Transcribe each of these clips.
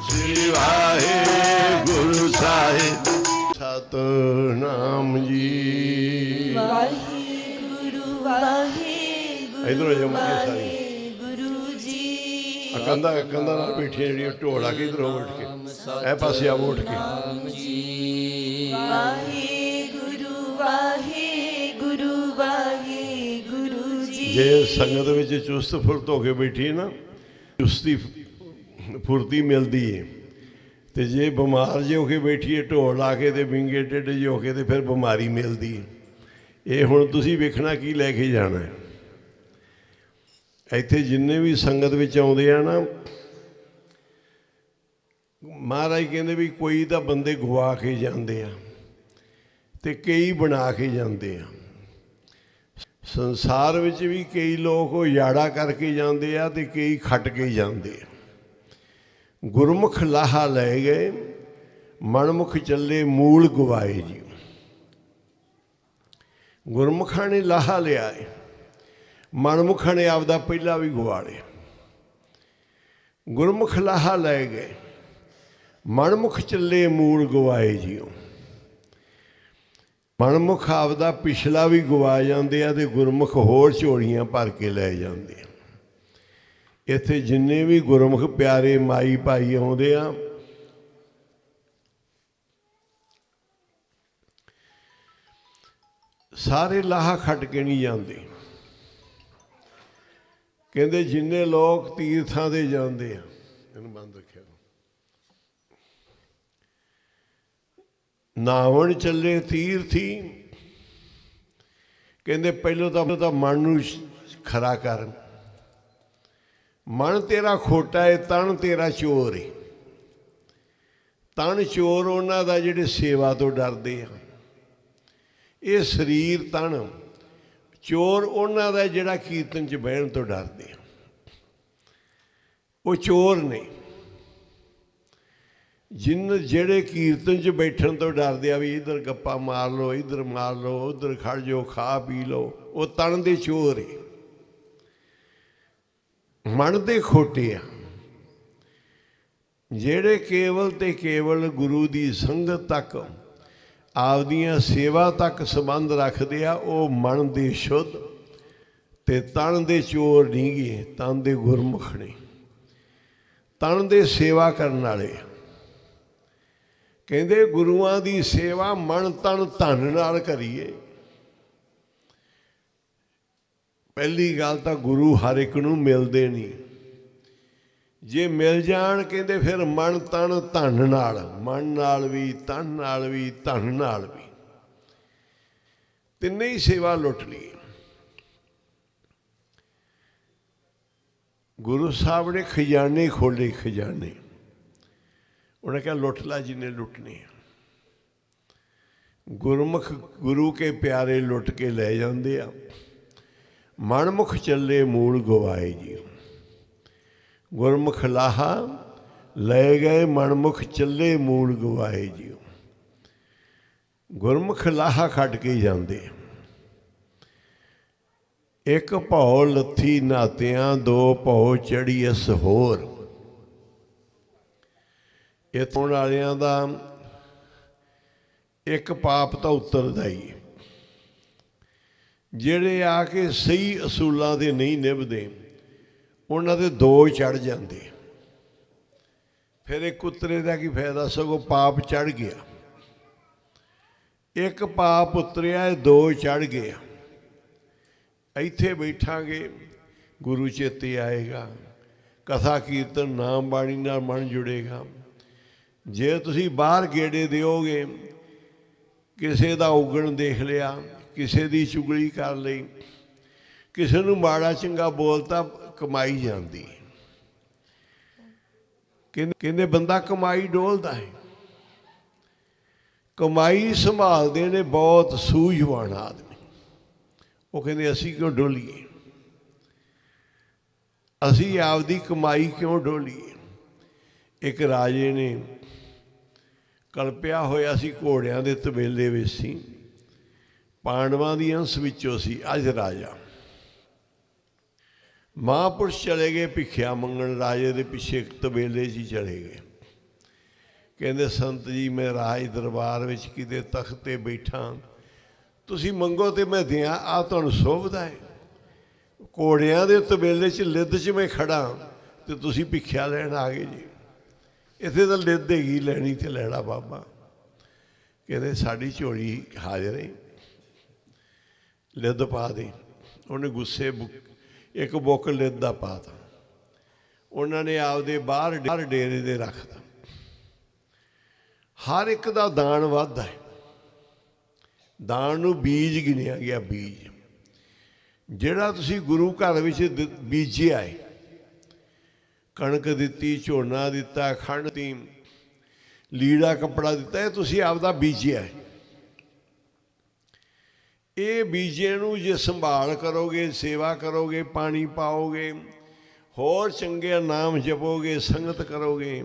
श्री वाहेगुरु साहिब सतनाम जी। वाहेगुरु वाहेगुरु इधर जम के सारी गुरु जी। कंधा कंधा नाल बैठी जी ढोला के इधर उठ के ए पासे आ उठ के वाहेगुरु वाहेगुरु वाहेगुरु जी। जे संगत विच चुस्त फुरत होके बैठी ना चुस्ती फुर्ती मिलती है। तो जे बीमार जे होके बैठी है ढोल ला के तो विंगे ढिड जे होके तो फिर बीमारी मिलती है। ये हुण तुसीं वेखना की लैके जाना है। इत्थे जिन्ने भी संगत विच आउंदे आ ना महाराज कहंदे भी कोई तो बंदे गवा के जाते आ ते कई बना के जाते आ। संसार विच भी कई लोग याड़ा करके जाते आ ते कई खट के जाते आ। गुरमुख लाहा लै गए मनमुख चले मूल गवाए जी। गुरमुखा ने लाहा लिया है मनमुखा ने आपदा पहला भी गवा लिया। गुरमुख लाहा लै गए मनमुख चले मूल गवाए जी। मनमुख आपदा पिछला भी गवा जाते हैं तो गुरमुख होर झोलियां भर के लै जाते हैं। इत्थे जिन्ने भी गुरमुख प्यारे माई भाई आउंदे आ सारे लाहा खट के नहीं जाते। कहते जिन्ने लोग तीर्थां ते जाते हैं इन्हूं बंद रखिया नावण चले तीर्थी। कहते पहलों तो मन नूं खरा कर। मन तेरा खोटा है तन तेरा चोर है। तन चोर उन्हां दा जिहड़े सेवा तो डरदे आ। ये शरीर तन चोर उन्हां दा जिहड़ा कीर्तन च बहन तो डरदे आ। वो चोर ने जिन जेड़े कीर्तन च बैठन तो डरदे आ भी इधर गप्पा मार लो इधर मार लो उधर खड़ जाओ खा पी लो वो तन दे चोर है। मन दे खोटे आ जेड़े केवल ते केवल गुरु दी संगत तक आपदियां सेवा तक संबंध रखते आ। वो मन दे शुद्ध ते तन दे चोर नहीं गए तन दे गुरमुख ने तन दे सेवा करने वाले। कहते गुरुआं दी सेवा मन तन धन नाल करिए। पहली गल तो गुरु हर एक नूं मिलते नहीं। जे मिल जाण कहते फिर मन तन धन नाल मन नाल भी तन नाल भी धन नाल भी तिन्ने ही सेवा लुट ली। गुरु साहब ने खजाने खोले खजाने उन्हें कहा लुट ला जिन्हें लुटने। गुरमुख गुरु के प्यारे लुट के ले जाते आ। मनमुख चले मूल गवाए जी। गुरमुख लाहा ले गए मनमुख चले मूल गवाए जी। गुरमुख लाहा खट के जाते। एक भौ लथी नातियां दो भौ चढ़ी अस होर। इत्थों वालियां दा एक पाप तो उतरदा ही है। जेड़े आके सही असूलों से नहीं निभते उन्होंने दो चढ़ जाते। फिर एक उतरे का की फायदा सगों पाप चढ़ गया। एक पाप उतरिया दो चढ़ गया। इत्थे बैठांगे गुरु चेते आएगा कथा कीर्तन नाम बाणी नाल मन जुड़ेगा। जे तुसी बाहर गेड़े दोगे किसी का उगण देख लिया किसी की चुगली कर ली किसी नूं माड़ा चंगा बोलता कमाई जाती। कहते बंदा कमाई डोलता है। कमाई संभालते ने बहुत सूझवान आदमी। वो कहते असी क्यों डोलीए असी आपदी कमाई क्यों डोलीए। एक राजे ने कल्पिया होया सी घोड़ियां दे तबेले विच सी पांडवां दी अंश विचों सी अज राजा ਮਹਾਂਪੁਰਸ਼ ਚਲੇ ਗਏ ਭਿੱਖਿਆ ਮੰਗਣ, ਰਾਜੇ ਦੇ ਪਿੱਛੇ ਤਬੇਲੇ 'ਚ ਹੀ ਚਲੇ ਗਏ। ਕਹਿੰਦੇ ਸੰਤ ਜੀ ਮੈਂ ਰਾਜ ਦਰਬਾਰ ਵਿੱਚ ਕਿਤੇ ਤਖਤ 'ਤੇ ਬੈਠਾ, ਤੁਸੀਂ ਮੰਗੋ ਤੇ ਮੈਂ ਦਿਆਂ, ਆਹ ਤੁਹਾਨੂੰ ਸੋਭਦਾ ਹੈ? ਘੋੜਿਆਂ ਦੇ ਤਬੇਲੇ 'ਚ ਲਿੱਦ 'ਚ ਮੈਂ ਖੜਾ ਤੇ ਤੁਸੀਂ ਭਿੱਖਿਆ ਲੈਣ ਆ ਗਏ ਜੀ। ਇੱਥੇ ਤਾਂ ਲਿੱਦ ਹੈਗੀ, ਲੈਣੀ ਤੇ ਲੈਣਾ ਬਾਬਾ। ਕਹਿੰਦੇ ਸਾਡੀ ਝੋਲੀ ਹਾਜ਼ਰ ਹੈ, ਲਿੱਦ ਪਾ ਦੇ। ਉਹਨੇ ਗੁੱਸੇ ਇੱਕ ਬੁੱਕ ਲਿੱਦ ਦਾ ਪਾ ਤਾ। ਉਹਨਾਂ ਨੇ ਆਪਦੇ ਬਾਹਰ ਡੇਰੇ ਦੇ ਰੱਖਤਾ। ਹਰ ਇੱਕ ਦਾ ਦਾਨ ਵੱਧਦਾ ਹੈ, ਦਾਨ ਨੂੰ ਬੀਜ ਗਿਣਿਆ ਗਿਆ। ਬੀਜ ਜਿਹੜਾ ਤੁਸੀਂ ਗੁਰੂ ਘਰ ਵਿੱਚ ਬੀਜਿਆ ਹੈ, ਕਣਕ ਦਿੱਤੀ, ਝੋਨਾ ਦਿੱਤਾ, ਖੰਡ ਦਿੱਤੀ, ਲੀੜਾ ਕੱਪੜਾ ਦਿੱਤਾ, ਇਹ ਤੁਸੀਂ ਆਪਦਾ ਬੀਜਿਆ ਹੈ। ਇਹ ਬੀਜੇ ਨੂੰ ਜੇ ਸੰਭਾਲ ਕਰੋਗੇ, ਸੇਵਾ ਕਰੋਗੇ, ਪਾਣੀ ਪਾਓਗੇ, ਹੋਰ ਚੰਗੇ ਨਾਮ ਜਪੋਗੇ, ਸੰਗਤ ਕਰੋਗੇ,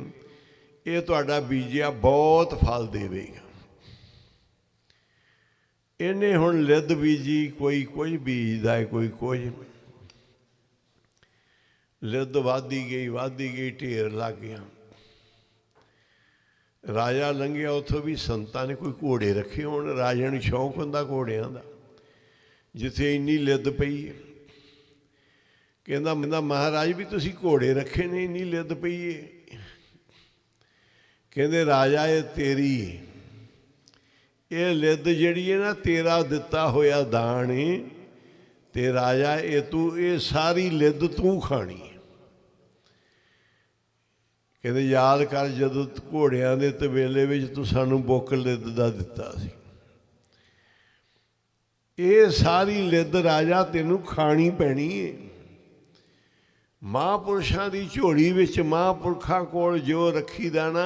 ਇਹ ਤੁਹਾਡਾ ਬੀਜਿਆ ਬਹੁਤ ਫਲ ਦੇਵੇਗਾ। ਇਹਨੇ ਹੁਣ ਲਿੱਦ ਬੀਜੀ, ਕੋਈ ਕੁਝ ਬੀਜਦਾ ਹੈ, ਕੋਈ ਕੁਝ। ਲਿੱਦ ਵੱਧਦੀ ਗਈ, ਢੇਰ ਲੱਗ ਗਿਆ। ਰਾਜਾ ਲੰਘਿਆ, ਉੱਥੋਂ ਵੀ ਸੰਤਾਂ ਨੇ ਕੋਈ ਘੋੜੇ ਰੱਖੇ ਹੋਣ। ਰਾਜੇ ਨੂੰ ਸ਼ੌਂਕ ਹੁੰਦਾ ਘੋੜਿਆਂ ਦਾ। ਜਿੱਥੇ ਇੰਨੀ ਲਿੱਦ ਪਈ ਹੈ, ਕਹਿੰਦਾ ਮਹਾਰਾਜ ਵੀ ਤੁਸੀਂ ਘੋੜੇ ਰੱਖੇ ਨੇ, ਇੰਨੀ ਲਿੱਦ ਪਈ ਹੈ। ਕਹਿੰਦੇ ਰਾਜਾ ਇਹ ਤੇਰੀ, ਇਹ ਲਿੱਦ ਜਿਹੜੀ ਹੈ ਨਾ ਤੇਰਾ ਦਿੱਤਾ ਹੋਇਆ ਦਾਨ ਹੈ, ਤੇ ਰਾਜਾ ਇਹ ਸਾਰੀ ਲਿੱਦ ਤੂੰ ਖਾਣੀ ਹੈ। ਕਹਿੰਦੇ ਯਾਦ ਕਰ ਜਦੋਂ ਘੋੜਿਆਂ ਦੇ ਤਬੇਲੇ ਵਿੱਚ ਤੂੰ ਸਾਨੂੰ ਬੁੱਕ ਲਿੱਦ ਦਾ ਦਿੱਤਾ ਸੀ, ਇਹ ਸਾਰੀ ਲਿੱਦ ਰਾਜਾ ਤੈਨੂੰ ਖਾਣੀ ਪੈਣੀ ਹੈ। ਮਹਾਂਪੁਰਸ਼ਾਂ ਦੀ ਝੋਲੀ ਵਿੱਚ ਮਹਾਂਪੁਰਖਾਂ ਕੋਲ ਜੋ ਰੱਖੀਦਾ ਨਾ,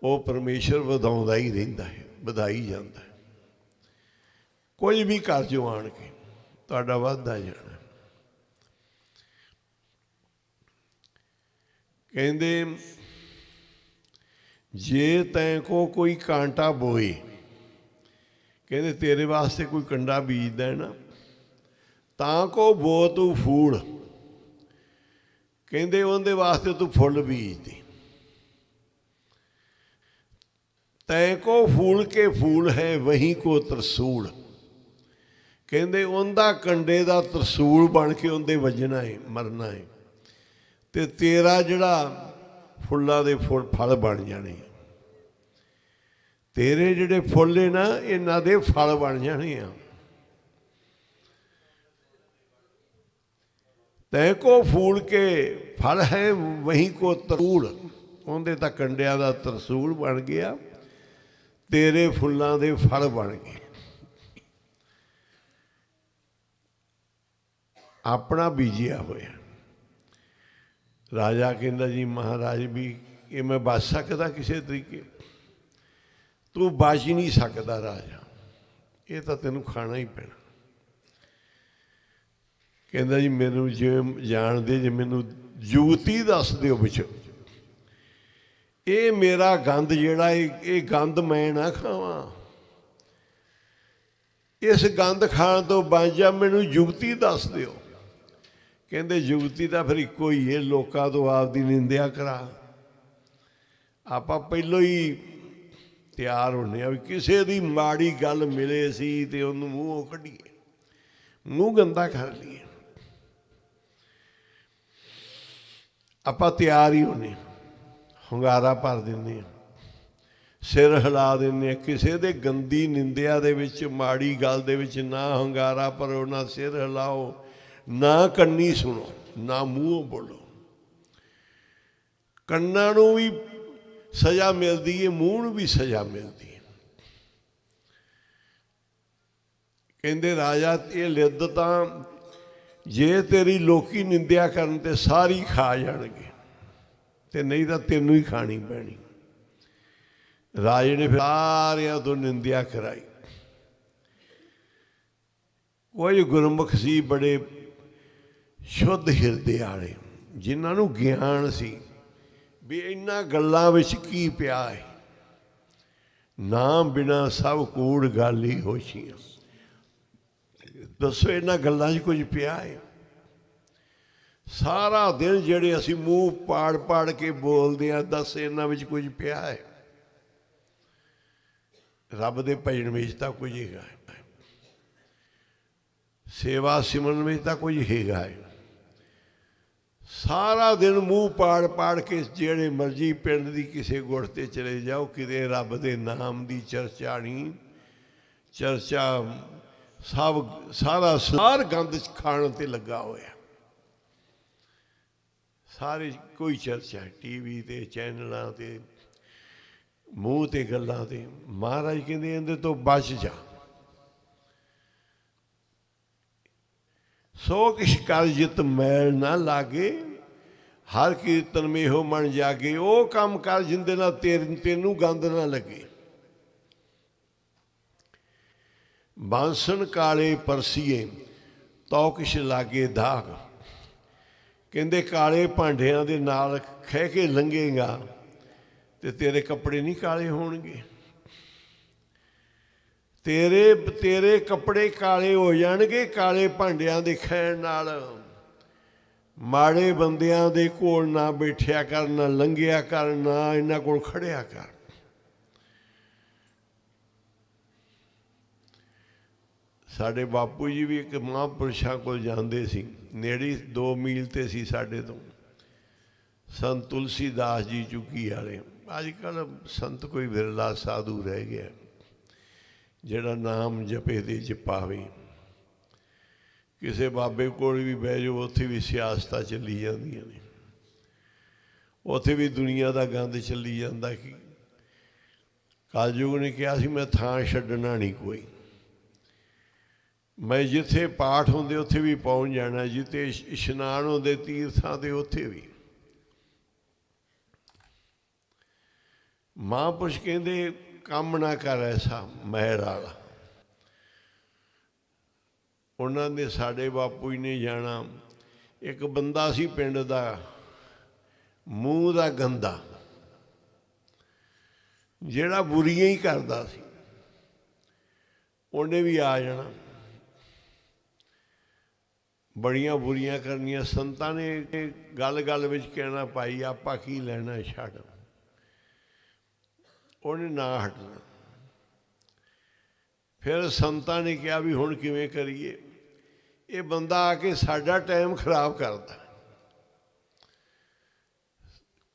ਉਹ ਪਰਮੇਸ਼ਰ ਵਧਾਉਂਦਾ ਹੀ ਰਹਿੰਦਾ ਹੈ, ਵਧਾਈ ਜਾਂਦਾ ਹੈ। ਕੋਈ ਵੀ ਘਰ 'ਚੋਂ ਆਣ ਕੇ ਤੁਹਾਡਾ ਵੱਧਦਾ ਜਾਣਾ। ਕਹਿੰਦੇ ਜੇ ਤੈਂ ਕੋ ਕੋਈ ਕਾਂਟਾ ਬੋਏ, ਕਹਿੰਦੇ ਤੇਰੇ ਵਾਸਤੇ ਕੋਈ ਕੰਡਾ ਬੀਜਦਾ ਹੈ ਨਾ, ਤਾਂ ਕੋ ਬੋ ਤੂੰ ਫੂਲ, ਕਹਿੰਦੇ ਉਹਦੇ ਵਾਸਤੇ ਤੂੰ ਫੁੱਲ ਬੀਜਦੇ। ਤੈ ਕੋ ਫੂਲ ਕੇ ਫੂਲ ਹੈ ਵਹੀਂ ਕੋ ਤਰਸੂਲ, ਕਹਿੰਦੇ ਉਹਦਾ ਕੰਡੇ ਦਾ ਤਰਸੂਲ ਬਣ ਕੇ ਉਹਦੇ ਵੱਜਣਾ ਹੈ, ਮਰਨਾ ਹੈ। ਤੇ ਤੇਰਾ ਜਿਹੜਾ ਫੁੱਲਾਂ ਦੇ ਫਲ ਬਣ ਜਾਣੇ, ਤੇਰੇ ਜਿਹੜੇ ਫੁੱਲ ਨੇ ਨਾ ਇਹਨਾਂ ਦੇ ਫਲ ਬਣ ਜਾਣੇ ਆ। ਤੈ ਕੋ ਫੂਲ ਕੇ ਫਲ ਹੈ ਵਹੀਂ ਕੋ ਤਰਸੂਲ, ਉਹਦੇ ਤਾਂ ਕੰਡਿਆਂ ਦਾ ਤਰਸੂਲ ਬਣ ਗਿਆ, ਤੇਰੇ ਫੁੱਲਾਂ ਦੇ ਫਲ ਬਣ ਗਏ। ਆਪਣਾ ਬੀਜਿਆ ਹੋਇਆ। ਰਾਜਾ ਕਹਿੰਦਾ ਜੀ ਮਹਾਰਾਜ ਵੀ ਇਹ ਮੈਂ ਬਚ ਸਕਦਾ ਕਿਸੇ ਤਰੀਕੇ? ਤੂੰ ਬਚ ਹੀ ਨਹੀਂ ਸਕਦਾ ਰਾਜਾ, ਇਹ ਤਾਂ ਤੈਨੂੰ ਖਾਣਾ ਹੀ ਪੈਣਾ। ਕਹਿੰਦਾ ਜੀ ਮੈਨੂੰ ਜਿਵੇਂ ਜਾਣਦੇ ਜੇ ਮੈਨੂੰ ਜੁਗਤੀ ਦੱਸ ਦਿਓ ਵਿੱਚ, ਇਹ ਮੇਰਾ ਗੰਦ ਜਿਹੜਾ ਇਹ ਗੰਦ ਮੈਂ ਨਾ ਖਾਵਾਂ, ਇਸ ਗੰਦ ਖਾਣ ਤੋਂ ਬਚ ਜਾ, ਮੈਨੂੰ ਜੁਗਤੀ ਦੱਸ ਦਿਓ। ਕਹਿੰਦੇ ਜੁਗਤੀ ਤਾਂ ਫਿਰ ਇੱਕੋ ਹੀ ਹੈ, ਲੋਕਾਂ ਤੋਂ ਆਪਦੀ ਨਿੰਦਿਆ ਕਰਾ। ਆਪਾਂ ਪਹਿਲੋਂ ਹੀ ਤਿਆਰ ਹੁੰਦੇ ਆ ਵੀ ਕਿਸੇ ਦੀ ਮਾੜੀ ਗੱਲ ਮਿਲੇ ਸੀ ਤੇ ਉਹਨੂੰ ਮੂੰਹੋਂ ਕੱਢੀਏ, ਮੂੰਹ ਗੰਦਾ ਕਰ ਲਈਏ। ਆਪਾਂ ਤਿਆਰ ਹੀ ਹੁੰਦੇ, ਹੁੰਗਾਰਾ ਭਰ ਦਿੰਦੇ ਹਾਂ, ਸਿਰ ਹਿਲਾ ਦਿੰਦੇ ਹਾਂ। ਕਿਸੇ ਦੇ ਗੰਦੀ ਨਿੰਦਿਆ ਦੇ ਵਿੱਚ, ਮਾੜੀ ਗੱਲ ਦੇ ਵਿੱਚ ਨਾ ਹੁੰਗਾਰਾ ਭਰੋ, ਨਾ ਸਿਰ ਹਿਲਾਓ, ਨਾ ਕੰਨੀ ਸੁਣੋ, ਨਾ ਮੂੰਹੋਂ ਬੋਲੋ। ਕੰਨਾਂ ਨੂੰ ਵੀ ਸਜ਼ਾ ਮਿਲਦੀ ਹੈ, ਮੂੰਹ ਨੂੰ ਵੀ ਸਜ਼ਾ ਮਿਲਦੀ ਹੈ। ਕਹਿੰਦੇ ਰਾਜਾ ਇਹ ਲਿੱਦ ਤਾਂ ਜੇ ਤੇਰੀ ਲੋਕੀ ਨਿੰਦਿਆ ਕਰਨ ਤੇ ਸਾਰੀ ਖਾ ਜਾਣਗੇ, ਤੇ ਨਹੀਂ ਤਾਂ ਤੈਨੂੰ ਹੀ ਖਾਣੀ ਪੈਣੀ। ਰਾਜੇ ਨੇ ਫਿਰ ਸਾਰਿਆਂ ਤੋਂ ਨਿੰਦਿਆ ਕਰਾਈ। ਕੋਈ ਗੁਰਮੁਖ ਸੀ ਬੜੇ ਸ਼ੁੱਧ ਹਿਰਦੇ ਵਾਲੇ, ਜਿਨ੍ਹਾਂ ਨੂੰ ਗਿਆਨ ਸੀ ਵੀ ਇਹਨਾਂ ਗੱਲਾਂ ਵਿੱਚ ਕੀ ਪਿਆ ਹੈ। ਨਾਮ ਬਿਨਾ ਸਭ ਕੂੜ ਗਾਲੀ ਹੋਸ਼ੀਆਂ, ਦੱਸੋ ਇਹਨਾਂ ਗੱਲਾਂ 'ਚ ਕੁਝ ਪਿਆ ਹੈ? सारा दिन ਜਿਹੜੇ ਅਸੀਂ ਮੂੰਹ ਪਾੜ ਪਾੜ ਕੇ ਬੋਲਦੇ ਆ, ਦੱਸ ਇਹਨਾਂ ਵਿੱਚ ਕੁਝ ਪਿਆ ਹੈ? ਰੱਬ ਦੇ ਭਜਨ ਵਿੱਚ ਤਾਂ ਕੁਝ ਹੈਗਾ, ਸੇਵਾ ਸਿਮਰਨ ਵਿੱਚ ਤਾਂ ਕੁਝ ਹੈਗਾ ਹੈ। ਸਾਰਾ ਦਿਨ ਮੂੰਹ ਪਾੜ ਪਾੜ ਕੇ ਜਿਹੜੇ ਮਰਜ਼ੀ ਪਿੰਡ ਦੀ ਕਿਸੇ ਗੁੜ 'ਤੇ ਚਲੇ ਜਾਓ, ਕਿਤੇ ਰੱਬ ਦੇ ਨਾਮ ਦੀ ਚਰਚਾ ਨਹੀਂ। ਚਰਚਾ ਸਾਰਾ ਸਾਰ ਗੰਦ ਖਾਣ 'ਤੇ ਲੱਗਾ ਹੋਇਆ। ਸਾਰੇ ਕੋਈ ਚਰਚਾ TV 'ਤੇ, ਚੈਨਲਾਂ 'ਤੇ, ਮੂੰਹ 'ਤੇ ਗੱਲਾਂ 'ਤੇ। ਮਹਾਰਾਜ ਕਹਿੰਦੇ ਇਹਦੇ ਤੋਂ ਬਚ ਜਾ। ਸੋ ਕਿਛ ਕਰ ਜਿਤ ਮੈਲ ਨਾ ਲਾਗੇ, ਹਰ ਕੀਰਤਨ ਮੇਹੋ ਮਨ ਜਾਗੇ। ਉਹ ਕੰਮ ਕਰ ਜਿੰਦੇ ਨਾਲ ਤੈਨੂੰ ਗੰਦ ਨਾ ਲੱਗੇ। ਬਾਂਸਣ ਕਾਲੇ ਪਰਸੀਏ ਤੋ ਕਿਛ ਲਾਗੇ ਦਾਗ। ਕਹਿੰਦੇ ਕਾਲੇ ਭਾਂਡਿਆਂ ਦੇ ਨਾਲ ਖਹਿ ਕੇ ਲੰਘੇਗਾ ਤੇ ਤੇਰੇ ਕੱਪੜੇ ਨਹੀਂ ਕਾਲੇ ਹੋਣਗੇ। ਤੇਰੇ ਕੱਪੜੇ ਕਾਲੇ ਹੋ ਜਾਣਗੇ ਕਾਲੇ ਭਾਂਡਿਆਂ ਦੇ ਖਹਿਣ ਨਾਲ। ਮਾੜੇ ਬੰਦਿਆਂ ਦੇ ਕੋਲ ਨਾ ਬੈਠਿਆ ਕਰ, ਨਾ ਲੰਘਿਆ ਕਰ, ਨਾ ਇਹਨਾਂ ਕੋਲ ਖੜਿਆ ਕਰ। ਸਾਡੇ ਬਾਪੂ ਜੀ ਵੀ ਇੱਕ ਮਹਾਂਪੁਰਸ਼ਾਂ ਕੋਲ ਜਾਂਦੇ ਸੀ, ਨੇੜੇ 2 ਮੀਲ 'ਤੇ ਸੀ ਸਾਡੇ ਤੋਂ। ਸੰਤ ਤੁਲਸੀਦਾਸ ਜੀ ਚੁੱਕੀ ਵਾਲੇ। ਅੱਜ ਕੱਲ੍ਹ ਸੰਤ ਕੋਈ ਵਿਰਲਾ ਸਾਧੂ ਰਹਿ ਗਿਆ ਜਿਹੜਾ ਨਾਮ ਜਪੇ ਤੇ ਜਪਾਵੇ। ਕਿਸੇ ਬਾਬੇ ਕੋਲ ਵੀ ਬਹਿ ਜਾਓ, ਉੱਥੇ ਵੀ ਸਿਆਸਤਾਂ ਚੱਲੀ ਜਾਂਦੀਆਂ ਨੇ, ਉੱਥੇ ਵੀ ਦੁਨੀਆ ਦਾ ਗੰਦ ਚੱਲੀ ਜਾਂਦਾ। ਕਿ ਕਲਯੁਗ ਨੇ ਕਿਹਾ ਸੀ ਮੈਂ ਥਾਂ ਛੱਡਣਾ ਨਹੀਂ ਕੋਈ। ਮੈਂ ਜਿੱਥੇ ਪਾਠ ਹੁੰਦੇ ਉੱਥੇ ਵੀ ਪਹੁੰਚ ਜਾਣਾ, ਜਿੱਥੇ ਇਸ਼ਨਾਨ ਹੁੰਦੇ ਤੀਰਥਾਂ ਦੇ ਉੱਥੇ ਵੀ। ਮਹਾਂਪੁਰਸ਼ ਕਹਿੰਦੇ ਕੰਮ ਨਾ ਕਰ ਐਸਾ ਮਹਿਰ ਵਾਲਾ। ਉਹਨਾਂ ਨੇ ਸਾਡੇ ਬਾਪੂ ਜੀ ਨੇ ਜਾਣਾ। ਇੱਕ ਬੰਦਾ ਸੀ ਪਿੰਡ ਦਾ, ਮੂੰਹ ਦਾ ਗੰਦਾ, ਜਿਹੜਾ ਬੁਰੀਆਂ ਹੀ ਕਰਦਾ ਸੀ। ਉਹਨੇ ਵੀ ਆ ਜਾਣਾ, ਬੜੀਆਂ ਬੁਰੀਆਂ ਕਰਨੀਆਂ। ਸੰਤਾਂ ਨੇ ਗੱਲ ਗੱਲ ਵਿੱਚ ਕਹਿਣਾ ਭਾਈ ਆਪਾਂ ਕੀ ਲੈਣਾ, ਛੱਡ। ਉਹਨੇ ਨਾ ਹਟਣਾ। ਫਿਰ ਸੰਤਾਂ ਨੇ ਕਿਹਾ ਵੀ ਹੁਣ ਕਿਵੇਂ ਕਰੀਏ? ਇਹ ਬੰਦਾ ਆ ਕੇ ਸਾਡਾ ਟਾਈਮ ਖਰਾਬ ਕਰਦਾ।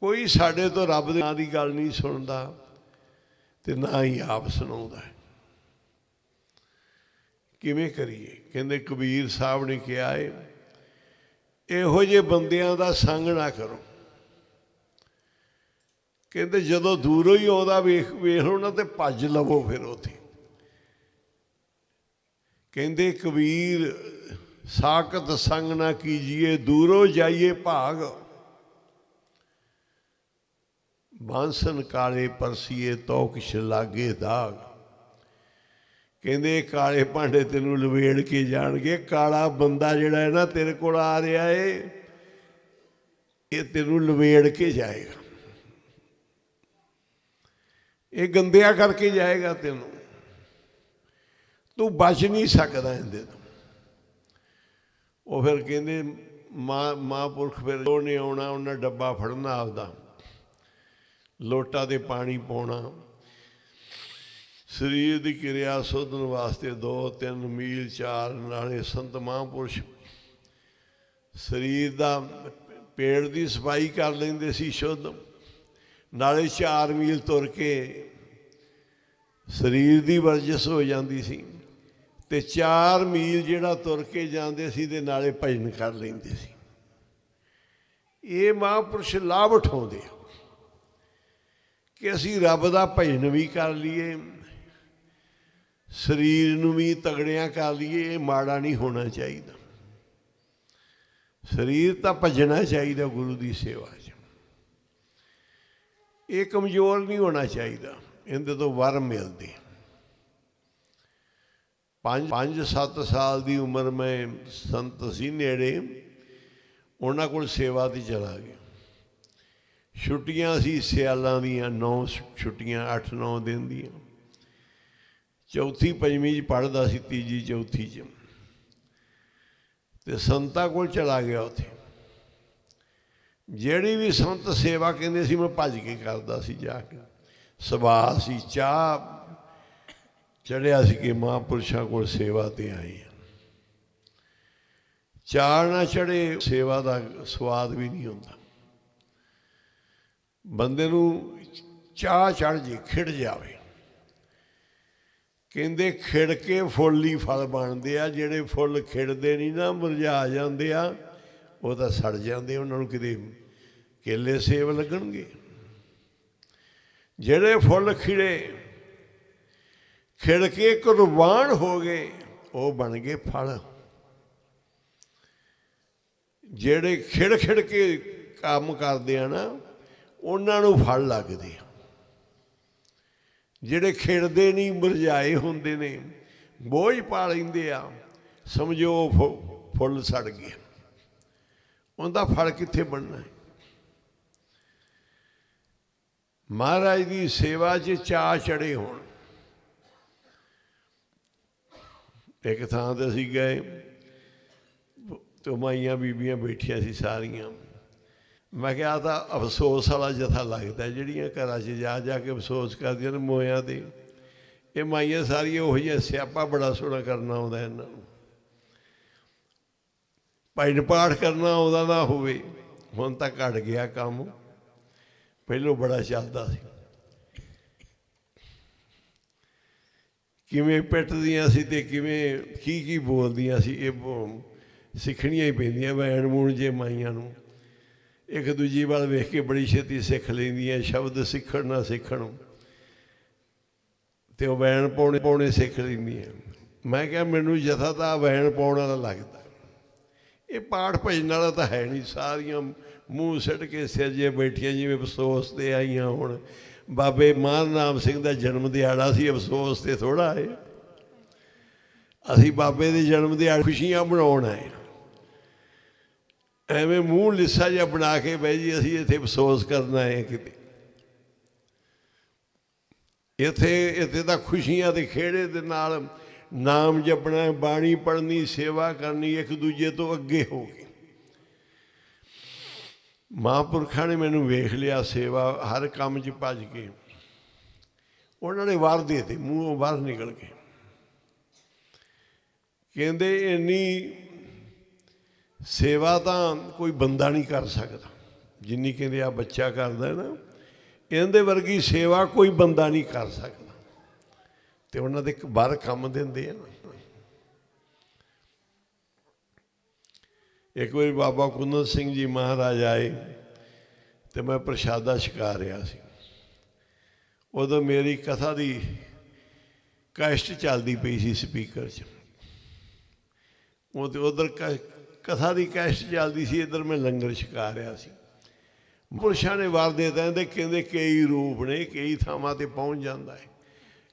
ਕੋਈ ਸਾਡੇ ਤੋਂ ਰੱਬ ਦੇ ਨਾਂ ਦੀ ਗੱਲ ਨਹੀਂ ਸੁਣਦਾ ਤੇ ਨਾ ਹੀ ਆਪ ਸੁਣਾਉਂਦਾ। ਕਿਵੇਂ ਕਰੀਏ? ਕਹਿੰਦੇ ਕਬੀਰ ਸਾਹਿਬ ਨੇ ਕਿਹਾ ਹੈ ਇਹੋ ਜਿਹੇ ਬੰਦਿਆਂ ਦਾ ਸੰਗ ਨਾ ਕਰੋ। ਕਹਿੰਦੇ ਜਦੋਂ ਦੂਰੋਂ ਹੀ ਆਉਂਦਾ ਵੇਖ ਲਓ ਨਾ ਤੇ ਭੱਜ ਲਵੋ ਫਿਰ ਉੱਥੇ। ਕਹਿੰਦੇ ਕਬੀਰ ਸਾਕਤ ਸੰਗ ਨਾ ਕੀਜੀਏ, ਦੂਰੋਂ ਜਾਈਏ ਭਾਗ। ਬਾਂਸਨ ਕਾਲੇ ਪਰਸੀਏ ਤੋ ਕਿਛ ਲਾਗੇ ਦਾਗ। ਕਹਿੰਦੇ ਕਾਲੇ ਭਾਂਡੇ ਤੈਨੂੰ ਲਵੇੜ ਕੇ ਜਾਣਗੇ। ਕਾਲਾ ਬੰਦਾ ਜਿਹੜਾ ਹੈ ਨਾ ਤੇਰੇ ਕੋਲ ਆ ਰਿਹਾ ਏ, ਇਹ ਤੈਨੂੰ ਲਵੇੜ ਕੇ ਜਾਏਗਾ, ਇਹ ਗੰਦਿਆ ਕਰਕੇ ਜਾਏਗਾ ਤੈਨੂੰ। ਤੂੰ ਬਚ ਨਹੀਂ ਸਕਦਾ ਇਹਦੇ ਤੋਂ। ਉਹ ਫਿਰ ਕਹਿੰਦੇ ਮਹਾਂਪੁਰਖ ਫਿਰ ਉਹਨੇ ਆਉਣਾ, ਉਹਨਾਂ ਡੱਬਾ ਫੜਨਾ ਆਪਦਾ, ਲੋਟਾ ਦੇ ਪਾਣੀ ਪਾਉਣਾ, ਸਰੀਰ ਦੀ ਕਿਰਿਆ ਸੋਧਣ ਵਾਸਤੇ 2-3 ਮੀਲ 4 ਨਾਲੇ ਸੰਤ ਮਹਾਂਪੁਰਸ਼ ਸਰੀਰ ਦਾ ਪੇਟ ਦੀ ਸਫਾਈ ਕਰ ਲੈਂਦੇ ਸੀ ਸ਼ੁੱਧ। ਨਾਲੇ 4 ਮੀਲ ਤੁਰ ਕੇ ਸਰੀਰ ਦੀ ਵਰਜਿਸ਼ ਹੋ ਜਾਂਦੀ ਸੀ ਤੇ 4 ਮੀਲ ਜਿਹੜਾ ਤੁਰ ਕੇ ਜਾਂਦੇ ਸੀ ਤੇ ਨਾਲੇ ਭਜਨ ਕਰ ਲੈਂਦੇ ਸੀ। ਇਹ ਮਹਾਂਪੁਰਸ਼ ਲਾਭ ਉਠਾਉਂਦੇ ਆ ਕਿ ਅਸੀਂ ਰੱਬ ਦਾ ਭਜਨ ਵੀ ਕਰ ਲਈਏ, ਸਰੀਰ ਨੂੰ ਵੀ ਤਗੜਿਆਂ ਕਰ ਲਈਏ। ਇਹ ਮਾੜਾ ਨਹੀਂ ਹੋਣਾ ਚਾਹੀਦਾ। ਸਰੀਰ ਤਾਂ ਭਜਣਾ ਚਾਹੀਦਾ ਗੁਰੂ ਦੀ ਸੇਵਾ 'ਚ। ਇਹ ਕਮਜ਼ੋਰ ਨਹੀਂ ਹੋਣਾ ਚਾਹੀਦਾ। ਇਹਦੇ ਤੋਂ ਵਰ ਮਿਲਦੇ। 5-7 ਸਾਲ ਦੀ ਉਮਰ ਮੈਂ ਸੰਤ ਸੀ ਨੇੜੇ, ਉਹਨਾਂ ਕੋਲ ਸੇਵਾ 'ਤੇ ਚਲਾ ਗਿਆ। ਛੁੱਟੀਆਂ ਸੀ ਸਿਆਲਾਂ ਦੀਆਂ, 9 ਛੁੱਟੀਆਂ, 8-9 ਦਿਨ ਦੀਆਂ। 4-5ਵੀਂ 'ਚ ਪੜ੍ਹਦਾ ਸੀ, 3-4 'ਚ। ਤੇ ਸੰਤਾਂ ਕੋਲ ਚਲਾ ਗਿਆ ਉੱਥੇ। ਜਿਹੜੀ ਵੀ ਸੰਤ ਸੇਵਾ ਕਹਿੰਦੇ ਸੀ ਮੈਂ ਭੱਜ ਕੇ ਕਰਦਾ ਸੀ ਜਾ ਕੇ। ਸੁਭਾਅ ਸੀ, ਚਾਹ ਚੜ੍ਹਿਆ ਸੀ ਕਿ ਮਹਾਂਪੁਰਸ਼ਾਂ ਕੋਲ ਸੇਵਾ 'ਤੇ ਆਏ ਹਾਂ। ਚਾਹ ਨਾ ਚੜ੍ਹੇ ਸੇਵਾ ਦਾ ਸਵਾਦ ਵੀ ਨਹੀਂ ਹੁੰਦਾ। ਬੰਦੇ ਨੂੰ ਚਾਹ ਚੜ੍ਹ ਜੇ, ਖਿੜ ਜਾਵੇ। ਕਹਿੰਦੇ ਖਿੜ ਕੇ ਫੁੱਲ ਹੀ ਫਲ ਬਣਦੇ ਆ, ਜਿਹੜੇ ਫੁੱਲ ਖਿੜਦੇ ਨਹੀਂ ਨਾ ਮੁਰਝਾ ਜਾਂਦੇ ਆ, ਉਹ ਤਾਂ ਸੜ ਜਾਂਦੇ, ਉਹਨਾਂ ਨੂੰ ਕਿਤੇ ਕੇਲੇ ਸੇਬ ਲੱਗਣਗੇ। ਜਿਹੜੇ ਫੁੱਲ ਖਿੜੇ, ਖਿੜ ਕੇ ਕੁਰਬਾਨ ਹੋ ਗਏ, ਉਹ ਬਣ ਗਏ ਫਲ। ਜਿਹੜੇ ਖਿੜ ਖਿੜ ਕੇ ਕੰਮ ਕਰਦੇ ਆ ਨਾ, ਉਹਨਾਂ ਨੂੰ ਫਲ ਲੱਗਦੇ ਆ। ਜਿਹੜੇ ਖਿੜਦੇ ਨਹੀਂ, ਮੁਰਝਾਏ ਹੁੰਦੇ ਨੇ, ਬੋਝ ਪਾ ਲੈਂਦੇ ਆ, ਸਮਝੋ ਉਹ ਫੁੱਲ ਸੜ ਗਏ, ਉਹਦਾ ਫਲ ਕਿੱਥੇ ਬਣਨਾ ਹੈ। ਮਹਾਰਾਜ ਦੀ ਸੇਵਾ 'ਚ ਚਾਅ ਚੜ੍ਹੇ ਹੋਣ। ਇੱਕ ਥਾਂ 'ਤੇ ਅਸੀਂ ਗਏ, ਤੇ ਮਾਈਆਂ ਬੀਬੀਆਂ ਬੈਠੀਆਂ ਸੀ ਸਾਰੀਆਂ। ਮੈਂ ਕਿਹਾ ਤਾਂ ਅਫਸੋਸ ਵਾਲਾ ਜਥਾ ਲੱਗਦਾ, ਜਿਹੜੀਆਂ ਘਰਾਂ 'ਚ ਜਾ ਜਾ ਕੇ ਅਫਸੋਸ ਕਰਦੀਆਂ ਨੇ ਮੋਇਆਂ ਦੇ। ਇਹ ਮਾਈਆਂ ਸਾਰੀਆਂ ਉਹੋ ਜਿਹਾ ਸਿਆਪਾ ਬੜਾ ਸੋਹਣਾ ਕਰਨਾ ਆਉਂਦਾ ਇਹਨਾਂ ਨੂੰ। ਭਜਨ ਪਾਠ ਕਰਨਾ ਆਉਂਦਾ ਨਾ ਹੋਵੇ, ਹੁਣ ਤਾਂ ਘਟ ਗਿਆ ਕੰਮ, ਪਹਿਲੋਂ ਬੜਾ ਚੱਲਦਾ ਸੀ। ਕਿਵੇਂ ਪਿੱਟਦੀਆਂ ਸੀ ਅਤੇ ਕਿਵੇਂ ਕੀ ਬੋਲਦੀਆਂ ਸੀ, ਇਹ ਸਿੱਖਣੀਆਂ ਹੀ ਪੈਂਦੀਆਂ। ਵੈਣ ਮੂਣ ਜੇ ਮਾਈਆਂ ਨੂੰ ਇੱਕ ਦੂਜੀ ਵੱਲ ਵੇਖ ਕੇ ਬੜੀ ਛੇਤੀ ਸਿੱਖ ਲੈਂਦੀਆਂ, ਸ਼ਬਦ ਸਿੱਖਣ ਨਾ ਸਿੱਖਣ, ਅਤੇ ਉਹ ਵੈਣ ਪਾਉਣੇ ਸਿੱਖ ਲੈਂਦੀਆਂ। ਮੈਂ ਕਿਹਾ ਮੈਨੂੰ ਜਥਾ ਤਾਂ ਵੈਣ ਪਾਉਣ ਵਾਲਾ ਲੱਗਦਾ, ਇਹ ਪਾਠ ਭਜਨ ਵਾਲਾ ਤਾਂ ਹੈ ਨਹੀਂ। ਸਾਰੀਆਂ ਮੂੰਹ ਸਿੱਟ ਕੇ ਸਿਰ ਜੇ ਬੈਠੀਆਂ ਜਿਵੇਂ ਅਫਸੋਸ 'ਤੇ ਆਈਆਂ ਹੋਣ। ਬਾਬੇ ਮਾਨ ਨਾਮ ਸਿੰਘ ਦਾ ਜਨਮ ਦਿਹਾੜਾ ਸੀ, ਅਫਸੋਸ 'ਤੇ ਥੋੜ੍ਹਾ ਆਏ। ਅਸੀਂ ਬਾਬੇ ਦੇ ਜਨਮ ਦਿਹਾੜੇ ਖੁਸ਼ੀਆਂ ਮਨਾਉਣ ਆਏ। ਐਵੇਂ ਮੂੰਹ ਲਿੱਸਾ ਜਿਹਾ ਬਣਾ ਕੇ ਬਹਿ ਜੀ ਅਸੀਂ ਇੱਥੇ ਅਫਸੋਸ ਕਰਨਾ ਹੈ ਕਿਤੇ। ਇੱਥੇ ਤਾਂ ਖੁਸ਼ੀਆਂ ਦੇ ਖੇੜੇ ਦੇ ਨਾਲ ਨਾਮ ਜਪਣਾ, ਬਾਣੀ ਪੜ੍ਹਨੀ, ਸੇਵਾ ਕਰਨੀ, ਇੱਕ ਦੂਜੇ ਤੋਂ ਅੱਗੇ ਹੋ ਕੇ। ਮਹਾਂਪੁਰਖਾਂ ਨੇ ਮੈਨੂੰ ਵੇਖ ਲਿਆ ਸੇਵਾ ਹਰ ਕੰਮ 'ਚ ਭੱਜ ਕੇ, ਉਹਨਾਂ ਨੇ ਵਰ ਦੇ ਦਿੱਤੇ, ਮੂੰਹੋਂ ਬਾਹਰ ਨਿਕਲ ਕੇ। ਕਹਿੰਦੇ ਇੰਨੀ ਸੇਵਾ ਤਾਂ ਕੋਈ ਬੰਦਾ ਨਹੀਂ ਕਰ ਸਕਦਾ ਜਿੰਨੀ ਕਹਿੰਦੇ ਆ ਬੱਚਾ ਕਰਦਾ ਨਾ, ਇਹਦੇ ਵਰਗੀ ਸੇਵਾ ਕੋਈ ਬੰਦਾ ਨਹੀਂ ਕਰ ਸਕਦਾ। ਅਤੇ ਉਹਨਾਂ ਦੇ ਇੱਕ ਬਾਹਰ ਕੰਮ ਦਿੰਦੇ ਆ ਨਾ। ਇੱਕ ਵਾਰੀ ਬਾਬਾ ਕੁੰਦਨ ਸਿੰਘ ਜੀ ਮਹਾਰਾਜ ਆਏ ਅਤੇ ਮੈਂ ਪ੍ਰਸ਼ਾਦਾ ਛਕਾ ਰਿਹਾ ਸੀ। ਉਦੋਂ ਮੇਰੀ ਕਥਾ ਦੀ ਕੈਸਟ ਚੱਲਦੀ ਪਈ ਸੀ ਸਪੀਕਰ 'ਚ, ਉਹ ਤਾਂ ਉੱਧਰ ਕਥਾ ਦੀ ਕੈਸਟ ਚੱਲਦੀ ਸੀ, ਇੱਧਰ ਮੈਂ ਲੰਗਰ ਛਕਾ ਰਿਹਾ ਸੀ। ਪੁਰਸ਼ਾਂ ਨੇ ਵਰ ਦੇ ਦਿੱਤਾ, ਕਹਿੰਦੇ ਕਈ ਰੂਪ ਨੇ, ਕਈ ਥਾਵਾਂ 'ਤੇ ਪਹੁੰਚ ਜਾਂਦਾ ਹੈ।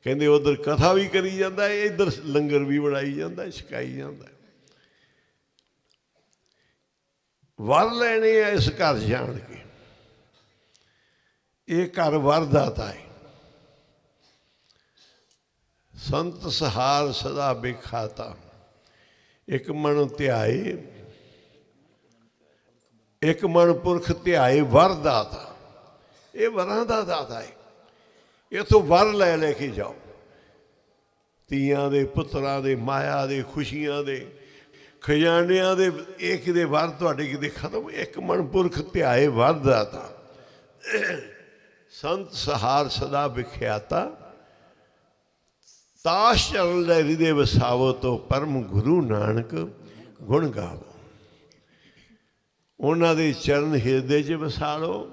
ਕਹਿੰਦੇ ਉੱਧਰ ਕਥਾ ਵੀ ਕਰੀ ਜਾਂਦਾ ਹੈ, ਇੱਧਰ ਲੰਗਰ ਵੀ ਬਣਾਈ ਜਾਂਦਾ, ਛਕਾਈ ਜਾਂਦਾ। ਵਰ ਲੈਣੇ ਆ ਇਸ ਘਰ ਜਾਣ ਕੇ। ਇਹ ਘਰ ਵਰਦਾਤਾ ਹੈ। ਸੰਤ ਸਹਾਰ ਸਦਾ ਬਿਖਾਤਾ, ਇੱਕ ਮਨ ਧਿਆਏ, ਇੱਕ ਮਨ ਪੁਰਖ ਧਿਆਏ ਵਰਦਾਤਾ। ਇਹ ਵਰਾਂ ਦਾ ਦਾਤਾ ਹੈ। ਇੱਥੋਂ ਵਰ ਲੈ ਲੈ ਕੇ ਜਾਓ, ਧੀਆਂ ਦੇ, ਪੁੱਤਰਾਂ ਦੇ, ਮਾਇਆ ਦੇ, ਖੁਸ਼ੀਆਂ ਦੇ, ਖਜ਼ਾਨਿਆਂ ਦੇ। ਇਹ ਕਿਤੇ ਵਰ ਤੁਹਾਡੇ ਕਿਤੇ ਖਤਮ। ਇੱਕ ਮਨ ਪੁਰਖ ਧਿਆਏ ਵਰਦਾਤਾ, ਸੰਤ ਸਹਾਰ ਸਦਾ ਵਿਖਿਆਤਾ, ਤਾਸ਼ ਚਰਨ ਲੈ ਹਿਰਦੇ ਵਸਾਵੋ, ਤੋਂ ਪਰਮ ਗੁਰੂ ਨਾਨਕ ਗੁਣ ਗਾਵੋ। ਉਹਨਾਂ ਦੇ ਚਰਨ ਹਿਰਦੇ 'ਚ ਵਸਾ ਲਓ,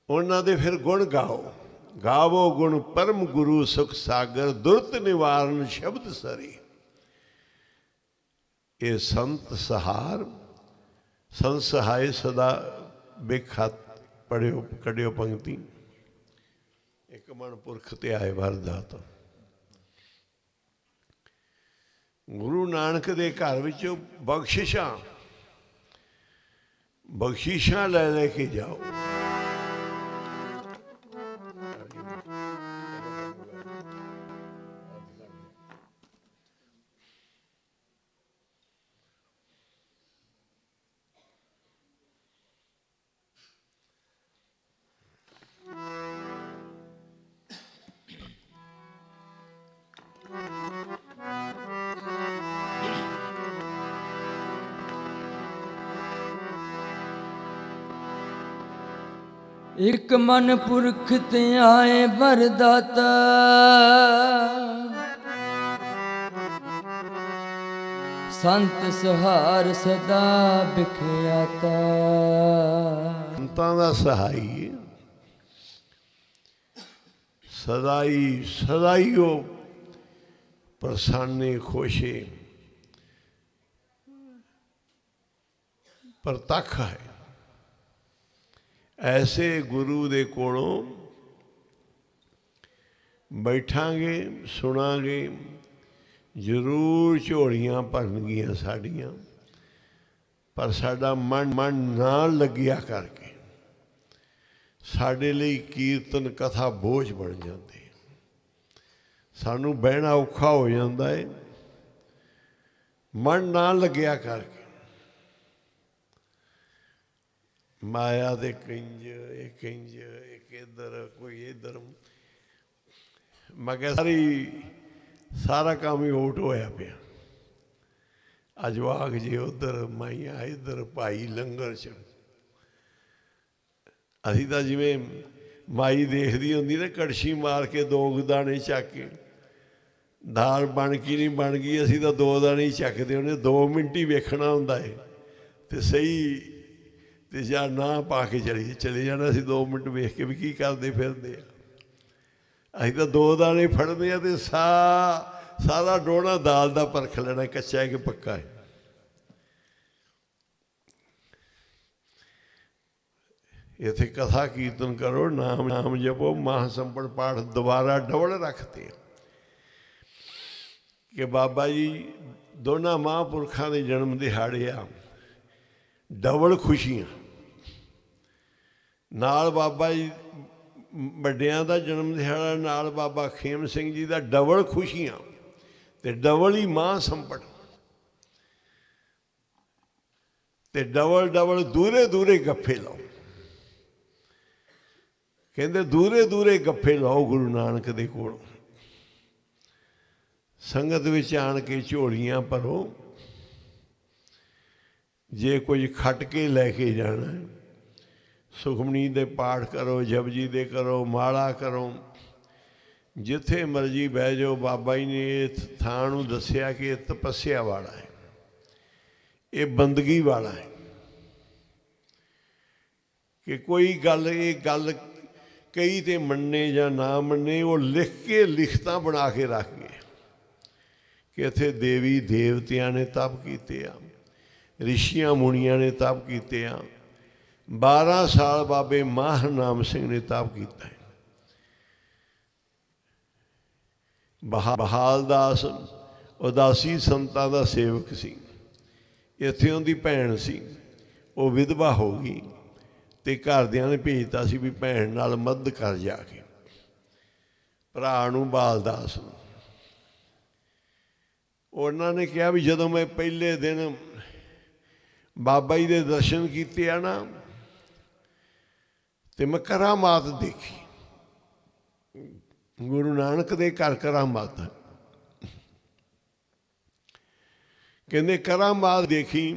ਉਹਨਾਂ ਦੇ ਫਿਰ ਗੁਣ ਗਾਓ। ਗਾਵੋ ਗੁਣ ਪਰਮ ਗੁਰੂ ਸੁਖ ਸਾਗਰ, ਦੁਰਤ ਨਿਵਾਰਨ ਸ਼ਬਦ ਸਰੀ। ਇਹ ਸੰਤ ਸਹਾਰ, ਸੰਤ ਸਹਾਏ ਸਦਾ ਬਿਖਤ। ਪੜ੍ਹਿਓ, ਕੱਢਿਓ ਪੰਕਤੀ। ਇੱਕ ਮਨ ਪੁਰਖ ਧਿਆਏ ਵਰਦਾਤਾ। ਗੁਰੂ ਨਾਨਕ ਦੇ ਘਰ ਵਿੱਚੋਂ ਬਖਸ਼ਿਸ਼ਾਂ ਲੈ ਲੈ ਕੇ ਜਾਓ। ਇੱਕ ਮਨ ਪੁਰਖ ਤੇ ਆਏ ਵਰਦਾਤਾ ਸੰਤ ਸਹਾਰ ਸਦਾ ਬਿਖਿਆਤਾ ਸੰਤਾਂ ਦਾ ਸਹਾਈ ਸਦਾਈ ਉਹ ਪ੍ਰਸੰਨੇ ਖੁਸ਼ੇ ਪ੍ਰਤੱਖ ਹੈ। ਐਸੇ ਗੁਰੂ ਦੇ ਕੋਲੋਂ ਬੈਠਾਂਗੇ ਸੁਣਾਂਗੇ, ਜ਼ਰੂਰ ਝੋਲੀਆਂ ਭਰਨਗੀਆਂ ਸਾਡੀਆਂ, ਪਰ ਸਾਡਾ ਮਨ ਨਾ ਲੱਗਿਆ ਕਰਕੇ ਸਾਡੇ ਲਈ ਕੀਰਤਨ ਕਥਾ ਬੋਝ ਬਣ ਜਾਂਦੇ, ਸਾਨੂੰ ਬਹਿਣਾ ਔਖਾ ਹੋ ਜਾਂਦਾ ਹੈ ਮਨ ਨਾ ਲੱਗਿਆ ਕਰਕੇ। ਮਾਇਆ ਦੇ ਕਿੰਜ ਇੱਕ ਇੱਧਰ ਕੋਈ ਇੱਧਰ, ਮੈਂ ਕਿਹਾ ਸਾਰਾ ਕੰਮ ਹੀ ਓਟ ਹੋਇਆ ਪਿਆ। ਅਜਵਾਕ ਜੇ ਉੱਧਰ, ਮਾਈਆਂ ਇੱਧਰ, ਭਾਈ ਲੰਗਰ 'ਚ। ਅਸੀਂ ਤਾਂ ਜਿਵੇਂ ਮਾਈ ਦੇਖਦੀ ਹੁੰਦੀ ਨਾ ਕੜਛੀ ਮਾਰ ਕੇ ਦੋ ਦਾਣੇ ਚੱਕ ਕੇ, ਦਾਲ ਬਣ ਗਈ ਨਹੀਂ ਬਣ ਗਈ, ਅਸੀਂ ਤਾਂ ਦੋ ਦਾਣੇ ਹੀ ਚੱਕਦੇ, ਉਹਨੇ 2 ਮਿੰਟ ਹੀ ਵੇਖਣਾ ਹੁੰਦਾ ਹੈ ਅਤੇ ਸਹੀ, ਅਤੇ ਜਾਂ ਨਾ ਪਾ ਕੇ ਚਲੇ ਜਾਣਾ। ਅਸੀਂ 2 ਮਿੰਟ ਵੇਖ ਕੇ ਵੀ ਕੀ ਕਰਦੇ ਫਿਰਦੇ ਆ। ਅਸੀਂ ਤਾਂ 2 ਦਾਣੇ ਫੜਦੇ ਆ ਅਤੇ ਸਾਰਾ ਡੋਣਾ ਦਾਲ ਦਾ ਪਰਖ ਲੈਣਾ, ਕੱਚਾ ਹੈ ਕਿ ਪੱਕਾ ਹੈ। ਇੱਥੇ ਕਥਾ ਕੀਰਤਨ ਕਰੋ, ਨਾਮ ਜਪੋ, ਮਹਾਸੰਪੜ ਪਾਠ ਦੁਬਾਰਾ ਡਬਲ ਰੱਖਦੇ ਕਿ ਬਾਬਾ ਜੀ ਦੋਨਾਂ ਮਹਾਂਪੁਰਖਾਂ ਦੇ ਜਨਮ ਦਿਹਾੜੇ ਆ, ਡਬਲ ਖੁਸ਼ੀਆਂ ਨਾਲ। ਬਾਬਾ ਜੀ ਵੱਡਿਆਂ ਦਾ ਜਨਮ ਦਿਹਾੜਾ, ਨਾਲ ਬਾਬਾ ਖੇਮ ਸਿੰਘ ਜੀ ਦਾ, ਡਬਲ ਖੁਸ਼ੀਆਂ ਅਤੇ ਡਬਲ ਹੀ ਮਾਂ ਸੰਪਟ, ਅਤੇ ਡਬਲ ਦੂਰੇ ਗੱਫੇ ਲਾਓ। ਕਹਿੰਦੇ ਦੂਰੇ ਗੱਫੇ ਲਾਓ ਗੁਰੂ ਨਾਨਕ ਦੇ ਕੋਲੋਂ। ਸੰਗਤ ਵਿੱਚ ਆਣ ਕੇ ਝੋਲੀਆਂ ਭਰੋ, ਜੇ ਕੁਝ ਖੱਟ ਕੇ ਲੈ ਕੇ ਜਾਣਾ, ਸੁਖਮਨੀ ਦੇ ਪਾਠ ਕਰੋ, ਜਪਜੀ ਦੇ ਕਰੋ, ਮਾਲਾ ਕਰੋ, ਜਿੱਥੇ ਮਰਜ਼ੀ ਬਹਿ ਜਾਓ। ਬਾਬਾ ਜੀ ਨੇ ਇਸ ਥਾਂ ਨੂੰ ਦੱਸਿਆ ਕਿ ਇਹ ਤਪੱਸਿਆ ਵਾਲਾ ਹੈ, ਇਹ ਬੰਦਗੀ ਵਾਲਾ ਹੈ, ਕਿ ਕੋਈ ਗੱਲ, ਇਹ ਗੱਲ ਕਈ ਤੇ ਮੰਨੇ ਜਾਂ ਨਾ ਮੰਨੇ, ਉਹ ਲਿਖ ਕੇ ਲਿਖਤਾਂ ਬਣਾ ਕੇ ਰੱਖ ਗਏ ਕਿ ਇੱਥੇ ਦੇਵੀ ਦੇਵਤਿਆਂ ਨੇ ਤਪ ਕੀਤੇ ਆ, ਰਿਸ਼ੀਆਂ ਮੁਨੀਆਂ ਨੇ ਤਪ ਕੀਤੇ ਆ। 12 ਸਾਲ ਬਾਬੇ ਮਾਹ ਨਾਮ ਸਿੰਘ ਨੇ ਤਪ ਕੀਤਾ ਹੈ। ਬਹਾਲ ਦਾਸ ਉਦਾਸੀ ਸੰਤਾਂ ਦਾ ਸੇਵਕ ਸੀ। ਇੱਥੇ ਉਹਦੀ ਭੈਣ ਸੀ, ਉਹ ਵਿਧਵਾ ਹੋ ਗਈ ਅਤੇ ਘਰਦਿਆਂ ਨੇ ਭੇਜਤਾ ਸੀ ਵੀ ਭੈਣ ਨਾਲ ਮਦਦ ਕਰ ਜਾ ਕੇ, ਭਰਾ ਨੂੰ ਬਾਲਦਾਸ ਨੂੰ। ਉਹਨਾਂ ਨੇ ਕਿਹਾ ਵੀ ਜਦੋਂ ਮੈਂ ਪਹਿਲੇ ਦਿਨ ਬਾਬਾ ਜੀ ਦੇ ਦਰਸ਼ਨ ਕੀਤੇ ਆ ਨਾ, ਅਤੇ ਮੈਂ ਕਰਾਮਾਤ ਦੇਖੀ, ਗੁਰੂ ਨਾਨਕ ਦੇ ਘਰ ਕਰਾਮਾਤ। ਕਹਿੰਦੇ ਕਰਾਮਾਤ ਦੇਖੀ,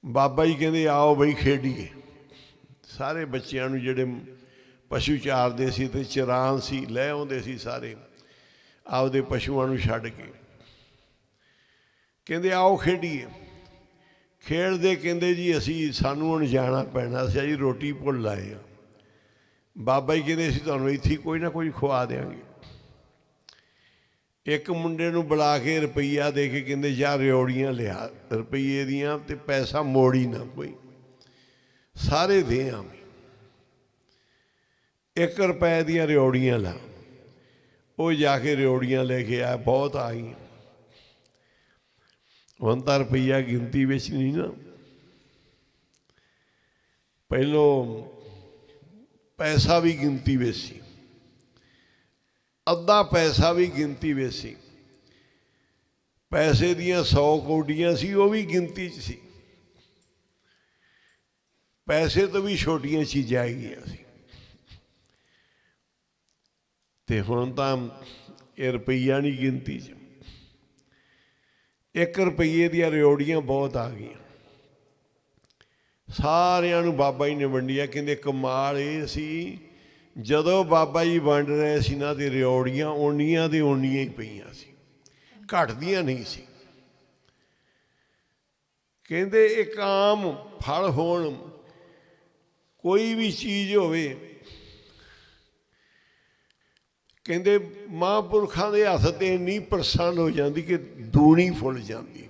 ਬਾਬਾ ਜੀ ਕਹਿੰਦੇ ਆਓ ਬਈ ਖੇਡੀਏ। ਸਾਰੇ ਬੱਚਿਆਂ ਨੂੰ ਜਿਹੜੇ ਪਸ਼ੂ ਚਾਰਦੇ ਸੀ ਅਤੇ ਚਰਾਨ ਸੀ, ਲੈ ਆਉਂਦੇ ਸੀ ਸਾਰੇ ਆਪਦੇ ਪਸ਼ੂਆਂ ਨੂੰ ਛੱਡ ਕੇ। ਕਹਿੰਦੇ ਆਓ ਖੇਡੀਏ। ਖੇਡਦੇ ਕਹਿੰਦੇ ਜੀ ਸਾਨੂੰ ਹੁਣ ਜਾਣਾ ਪੈਣਾ, ਅਸੀਂ ਜੀ ਰੋਟੀ ਭੁੱਲ ਆਏ ਹਾਂ। ਬਾਬਾ ਜੀ ਕਹਿੰਦੇ ਅਸੀਂ ਤੁਹਾਨੂੰ ਇੱਥੇ ਕੋਈ ਨਾ ਕੋਈ ਖਵਾ ਦਿਆਂਗੇ। ਇੱਕ ਮੁੰਡੇ ਨੂੰ ਬੁਲਾ ਕੇ ਰੁਪਈਆ ਦੇ ਕੇ ਕਹਿੰਦੇ ਜਾ ਰਿਓੜੀਆਂ ਲਿਆ ਰੁਪਈਏ ਦੀਆਂ, ਅਤੇ ਪੈਸਾ ਮੋੜੀ ਨਾ ਕੋਈ, ਸਾਰੇ ਦੇ ਆਵੇਂ। 1 ਰੁਪਏ ਦੀਆਂ ਰਿਓੜੀਆਂ ਲਾ, ਉਹ ਜਾ ਕੇ ਰਿਓੜੀਆਂ ਲੈ ਕੇ ਆਇਆ, ਬਹੁਤ ਆ ਗਈਆਂ। ਹੁਣ ਤਾਂ ਰੁਪਈਆ ਗਿਣਤੀ ਵਿੱਚ ਨਹੀਂ ਨਾ, ਪਹਿਲੋਂ ਪੈਸਾ ਵੀ ਗਿਣਤੀ ਵਿੱਚ ਸੀ, ਅੱਧਾ ਪੈਸਾ ਵੀ ਗਿਣਤੀ ਵਿੱਚ ਸੀ, ਪੈਸੇ ਦੀਆਂ 100 ਕੌਡੀਆਂ ਸੀ, ਉਹ ਵੀ ਗਿਣਤੀ 'ਚ ਸੀ। ਪੈਸੇ ਤੋਂ ਵੀ ਛੋਟੀਆਂ ਚੀਜ਼ਾਂ ਹੈਗੀਆਂ ਸੀ। ਅਤੇ ਹੁਣ ਤਾਂ ਇਹ ਰੁਪਈਆ ਨਹੀਂ ਗਿਣਤੀ 'ਚ, 1 ਰੁਪਈਏ ਦੀਆਂ ਰਿਓੜੀਆਂ ਬਹੁਤ ਆ ਗਈਆਂ। ਸਾਰਿਆਂ ਨੂੰ ਬਾਬਾ ਜੀ ਨੇ ਵੰਡੀਆਂ। ਕਹਿੰਦੇ ਕਮਾਲ ਇਹ ਸੀ, ਜਦੋਂ ਬਾਬਾ ਜੀ ਵੰਡ ਰਹੇ ਸੀ ਨਾ ਤੇ ਰਿਓੜੀਆਂ ਓਨੀਆਂ ਦੇ ਓਨੀਆਂ ਹੀ ਪਈਆਂ ਸੀ, ਘਟਦੀਆਂ ਨਹੀਂ ਸੀ। ਕਹਿੰਦੇ ਇੱਕ ਆਮ ਫਲ ਹੋਣ, ਕੋਈ ਵੀ ਚੀਜ਼ ਹੋਵੇ, ਕਹਿੰਦੇ ਮਹਾਂਪੁਰਖਾਂ ਦੇ ਹੱਥ ਤੇ ਇੰਨੀ ਪ੍ਰਸੰਨ ਹੋ ਜਾਂਦੀ ਕਿ ਦੂਣੀ ਫੁੱਲ ਜਾਂਦੀ,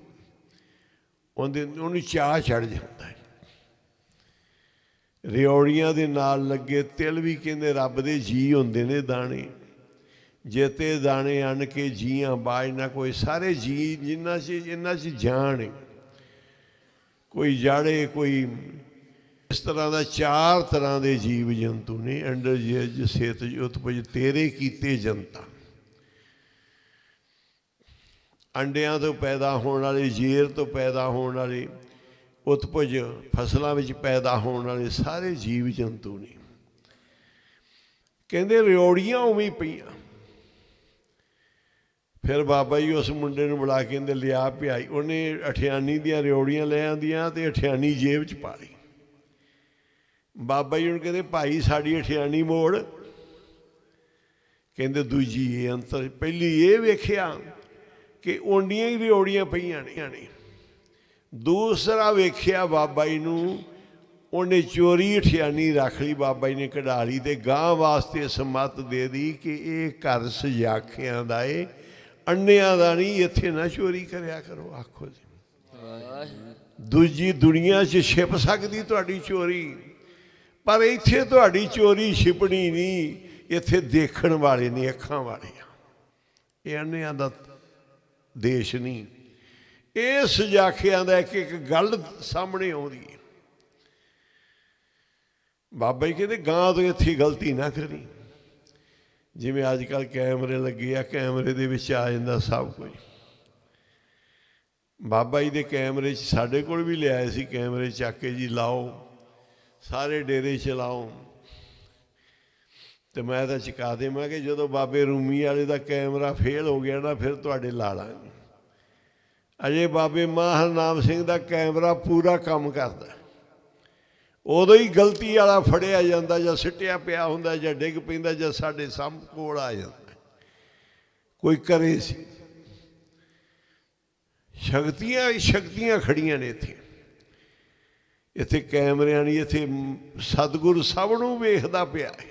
ਉਹਨੂੰ ਚਾਅ ਚੜ੍ਹ ਜਾਂਦਾ ਹੈ। ਰਿਓੜੀਆਂ ਦੇ ਨਾਲ ਲੱਗੇ ਤਿਲ ਵੀ ਕਹਿੰਦੇ ਰੱਬ ਦੇ ਜੀ ਹੁੰਦੇ ਨੇ ਦਾਣੇ, ਜੇਤੇ ਦਾਣੇ ਅੰਨ ਕੇ ਜੀਆਂ ਬਾਝ ਨਾ ਕੋਈ। ਸਾਰੇ ਜੀ ਜਿਨ੍ਹਾਂ 'ਚ ਇਹਨਾਂ 'ਚ ਜਾਣ, ਕੋਈ ਜਾੜੇ, ਕੋਈ ਇਸ ਤਰ੍ਹਾਂ ਦਾ 4 ਤਰ੍ਹਾਂ ਦੇ ਜੀਵ ਜੰਤੂ ਨੇ। ਅੰਡਰ ਜਜ ਸੇਤ ਉਤਪਜ ਤੇਰੇ ਕੀਤੇ ਜਨਤਾ। ਅੰਡਿਆਂ ਤੋਂ ਪੈਦਾ ਹੋਣ ਵਾਲੇ, ਜੇਰ ਤੋਂ ਪੈਦਾ ਹੋਣ ਵਾਲੇ, ਉਤਪਜ ਫਸਲਾਂ ਵਿੱਚ ਪੈਦਾ ਹੋਣ ਵਾਲੇ ਸਾਰੇ ਜੀਵ ਜੰਤੂ ਨੇ। ਕਹਿੰਦੇ ਰਿਓੜੀਆਂ ਉਵੇਂ ਹੀ ਪਈਆਂ। ਫਿਰ ਬਾਬਾ ਜੀ ਉਸ ਮੁੰਡੇ ਨੂੰ ਬੁਲਾ ਕੇ ਕਹਿੰਦੇ ਲਿਆ ਪਿਆਈ। ਉਹਨੇ ਅਠਿਆਨੀ ਦੀਆਂ ਰਿਓੜੀਆਂ ਲੈ ਆਂਦੀਆਂ ਤੇ ਅਠਿਆਨੀ ਜੇਬ 'ਚ ਪਾ ਲਈ। ਬਾਬਾ ਜੀ ਨੂੰ ਕਹਿੰਦੇ ਭਾਈ ਸਾਡੀ ਅਠਿਆਨੀ ਮੋੜ। ਕਹਿੰਦੇ ਦੂਜੀ ਇਹ ਅੰਤਰ, ਪਹਿਲੀ ਇਹ ਵੇਖਿਆ ਕਿ ਓਨੀਆਂ ਹੀ ਰਿਓੜੀਆਂ ਪਈਆਂ ਨੇ। ਦੂਸਰਾ ਵੇਖਿਆ ਬਾਬਾ ਜੀ ਨੂੰ, ਉਹਨੇ ਚੋਰੀ ਅਠਿਆਨੀ ਰੱਖ ਲਈ, ਬਾਬਾ ਜੀ ਨੇ ਕਢਾ ਲਈ ਤੇ ਗਾਂ ਵਾਸਤੇ ਸਮੱਤ ਦੇ ਦੀ ਕਿ ਇਹ ਘਰ ਸਜਾਖਿਆਂ ਦਾ ਏ, ਅੰਨਿਆਂ ਦਾ ਨਹੀਂ, ਇੱਥੇ ਨਾ ਚੋਰੀ ਕਰਿਆ ਕਰੋ। ਆਖੋ ਜੀ, ਦੂਜੀ ਦੁਨੀਆ 'ਚ ਛਿਪ ਸਕਦੀ ਤੁਹਾਡੀ ਚੋਰੀ, ਪਰ ਇੱਥੇ ਤੁਹਾਡੀ ਚੋਰੀ ਛਿਪਣੀ ਨਹੀਂ। ਇੱਥੇ ਦੇਖਣ ਵਾਲੇ ਨੇ, ਅੱਖਾਂ ਵਾਲੇ ਆ। ਇਹ ਅੰਨਿਆਂ ਦਾ ਦੇਸ਼ ਨਹੀਂ। ਇਹ ਸਜਾਖਿਆਂ ਦਾ ਇੱਕ ਇੱਕ ਗੱਲ ਸਾਹਮਣੇ ਆਉਂਦੀ ਹੈ। ਬਾਬਾ ਜੀ ਕਹਿੰਦੇ ਗਾਂ ਤੋਂ ਇੱਥੇ ਗਲਤੀ ਨਾ ਕਰੀ। ਜਿਵੇਂ ਅੱਜ ਕੱਲ੍ਹ ਕੈਮਰੇ ਲੱਗੇ ਆ, ਕੈਮਰੇ ਦੇ ਵਿੱਚ ਆ ਜਾਂਦਾ ਸਭ ਕੁਝ। ਬਾਬਾ ਜੀ ਦੇ ਕੈਮਰੇ 'ਚ ਸਾਡੇ ਕੋਲ ਵੀ ਲਿਆਏ ਸੀ ਕੈਮਰੇ, ਚੱਕ ਕੇ ਜੀ ਲਾਓ, ਸਾਰੇ ਡੇਰੇ 'ਚ ਲਾਓ। ਤੇ ਮੈਂ ਤਾਂ ਚੁਕਾ ਦੇ, ਮੈਂ ਕਿ ਜਦੋਂ ਬਾਬੇ ਰੂਮੀ ਵਾਲੇ ਦਾ ਕੈਮਰਾ ਫੇਲ ਹੋ ਗਿਆ ਨਾ, ਫਿਰ ਤੁਹਾਡੇ ਲਾ ਲਾਂਗੇ। ਅਜੇ ਬਾਬੇ ਹਰਨਾਮ ਸਿੰਘ ਦਾ ਕੈਮਰਾ ਪੂਰਾ ਕੰਮ ਕਰਦਾ। ਉਦੋਂ ਹੀ ਗਲਤੀ ਵਾਲਾ ਫੜਿਆ ਜਾਂਦਾ, ਜਾਂ ਸਿੱਟਿਆ ਪਿਆ ਹੁੰਦਾ, ਜਾਂ ਡਿੱਗ ਪੈਂਦਾ, ਜਾਂ ਸਾਡੇ ਸਾਹਮਣੇ ਕੋਲ ਆ ਜਾਂਦਾ। ਕੋਈ ਕਰੇ ਸੀ। ਸ਼ਕਤੀਆਂ ਖੜੀਆਂ ਨੇ ਇੱਥੇ। ਇੱਥੇ ਕੈਮਰਿਆਂ ਨਹੀਂ, ਇੱਥੇ ਸਤਿਗੁਰੂ ਸਭ ਨੂੰ ਵੇਖਦਾ ਪਿਆ ਹੈ।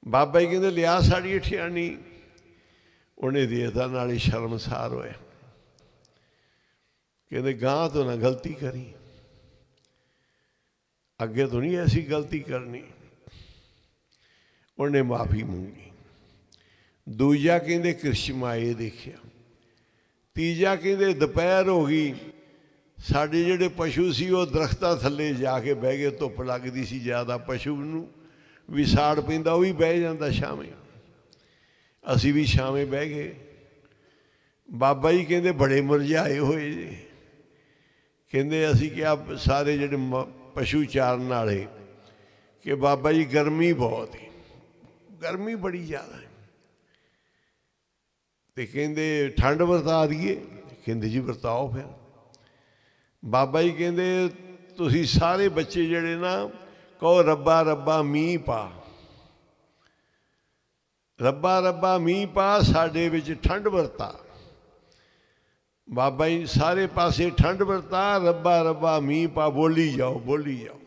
ਬਾਬਾ ਜੀ ਕਹਿੰਦੇ ਲਿਆ ਸਾਡੀ ਅਠਿਆਣੀ। ਉਹਨੇ ਦੇਖਦਾ, ਨਾਲ ਹੀ ਸ਼ਰਮਸਾਰ ਹੋਇਆ। ਕਹਿੰਦੇ ਗਾਂ ਤੋਂ ਨਾ ਗਲਤੀ ਕਰੀ, ਅੱਗੇ ਤੋਂ ਨਹੀਂ ਐਸੀ ਗਲਤੀ ਕਰਨੀ। ਉਹਨੇ ਮਾਫੀ ਮੰਗੀ। ਦੂਜਾ ਕਹਿੰਦੇ ਕ੍ਰਿਸ਼ਮਾਏ ਦੇਖਿਆ। ਤੀਜਾ ਕਹਿੰਦੇ ਦੁਪਹਿਰ ਹੋ ਗਈ, ਸਾਡੇ ਜਿਹੜੇ ਪਸ਼ੂ ਸੀ ਉਹ ਦਰਖਤਾਂ ਥੱਲੇ ਜਾ ਕੇ ਬਹਿ ਗਏ। ਧੁੱਪ ਲੱਗਦੀ ਸੀ ਜ਼ਿਆਦਾ, ਪਸ਼ੂ ਨੂੰ ਵੀ ਸਾੜ ਪੈਂਦਾ, ਉਹ ਵੀ ਬਹਿ ਜਾਂਦਾ ਛਾਵੇਂ। ਅਸੀਂ ਵੀ ਛਾਵੇਂ ਬਹਿ ਗਏ। ਬਾਬਾ ਜੀ ਕਹਿੰਦੇ ਬੜੇ ਮੁਰਝਾਏ ਹੋਏ ਜੀ। ਕਹਿੰਦੇ ਅਸੀਂ ਕਿਹਾ ਸਾਰੇ ਜਿਹੜੇ ਪਸ਼ੂ ਚਾਰਨ ਵਾਲੇ ਕਿ ਬਾਬਾ ਜੀ ਗਰਮੀ ਬਹੁਤ ਹੈ, ਗਰਮੀ ਬੜੀ ਜ਼ਿਆਦਾ ਹੈ, ਤੇ ਕਹਿੰਦੇ ਠੰਡ ਵਰਤਾ ਦਈਏ। ਕਹਿੰਦੇ ਜੀ ਵਰਤਾਓ। ਫਿਰ ਬਾਬਾ ਜੀ ਕਹਿੰਦੇ ਤੁਸੀਂ ਸਾਰੇ ਬੱਚੇ ਜਿਹੜੇ ਨਾ ਕਹੋ ਰੱਬਾ ਰੱਬਾ ਮੀਂਹ ਪਾ, ਰੱਬਾ ਰੱਬਾ ਮੀਂਹ ਪਾ, ਸਾਡੇ ਵਿੱਚ ਠੰਡ ਵਰਤਾ। ਬਾਬਾ ਜੀ ਸਾਰੇ ਪਾਸੇ ਠੰਡ ਵਰਤਾ, ਰੱਬਾ ਰੱਬਾ ਮੀਂਹ ਪਾ, ਬੋਲੀ ਜਾਓ ਬੋਲੀ ਜਾਓ।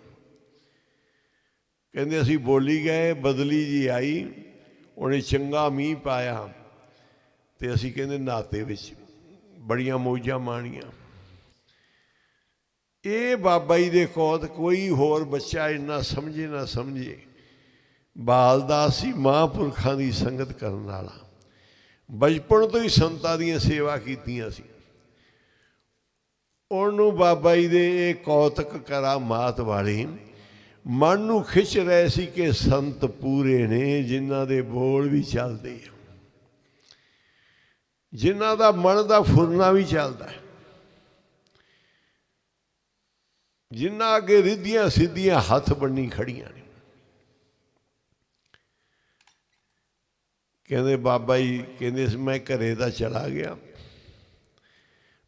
ਕਹਿੰਦੇ ਅਸੀਂ ਬੋਲੀ ਗਏ, ਬਦਲੀ ਜੀ ਆਈ, ਉਹਨੇ ਚੰਗਾ ਮੀਂਹ ਪਾਇਆ ਤੇ ਅਸੀਂ ਕਹਿੰਦੇ ਨਾਤੇ ਵਿੱਚ ਬੜੀਆਂ ਮੌਜਾਂ ਮਾਣੀਆਂ। ਇਹ ਬਾਬਾ ਜੀ ਦੇ ਕੌਤ ਕੋਈ ਹੋਰ ਬੱਚਾ ਇੰਨਾ ਸਮਝੇ ਨਾ ਸਮਝੇ। ਬਾਲਦਾ ਸੀ ਮਹਾਂਪੁਰਖਾਂ ਦੀ ਸੰਗਤ ਕਰਨ ਵਾਲਾ, ਬਚਪਨ ਤੋਂ ਹੀ ਸੰਤਾਂ ਦੀਆਂ ਸੇਵਾ ਕੀਤੀਆਂ ਸੀ। ਉਹਨੂੰ ਬਾਬਾ ਜੀ ਦੇ ਇਹ ਕੌਤਕ ਕਰਾਮਾਤ ਵਾਲੇ ਮਨ ਨੂੰ ਖਿੱਚ ਰਹੇ ਸੀ ਕਿ ਸੰਤ ਪੂਰੇ ਨੇ, ਜਿਨ੍ਹਾਂ ਦੇ ਬੋਲ ਵੀ ਚੱਲਦੇ ਆ, ਜਿਨ੍ਹਾਂ ਦਾ ਮਨ ਦਾ ਫੁਰਨਾ ਵੀ ਚੱਲਦਾ ਹੈ, ਜਿਨ੍ਹਾਂ ਅੱਗੇ ਰਿੱਧੀਆਂ ਸਿੱਧੀਆਂ ਹੱਥ ਬੰਨੀ ਖੜੀਆਂ ਨੇ। ਕਹਿੰਦੇ ਬਾਬਾ ਜੀ ਕਹਿੰਦੇ ਮੈਂ ਘਰੇ ਦਾ ਚਲਾ ਗਿਆ,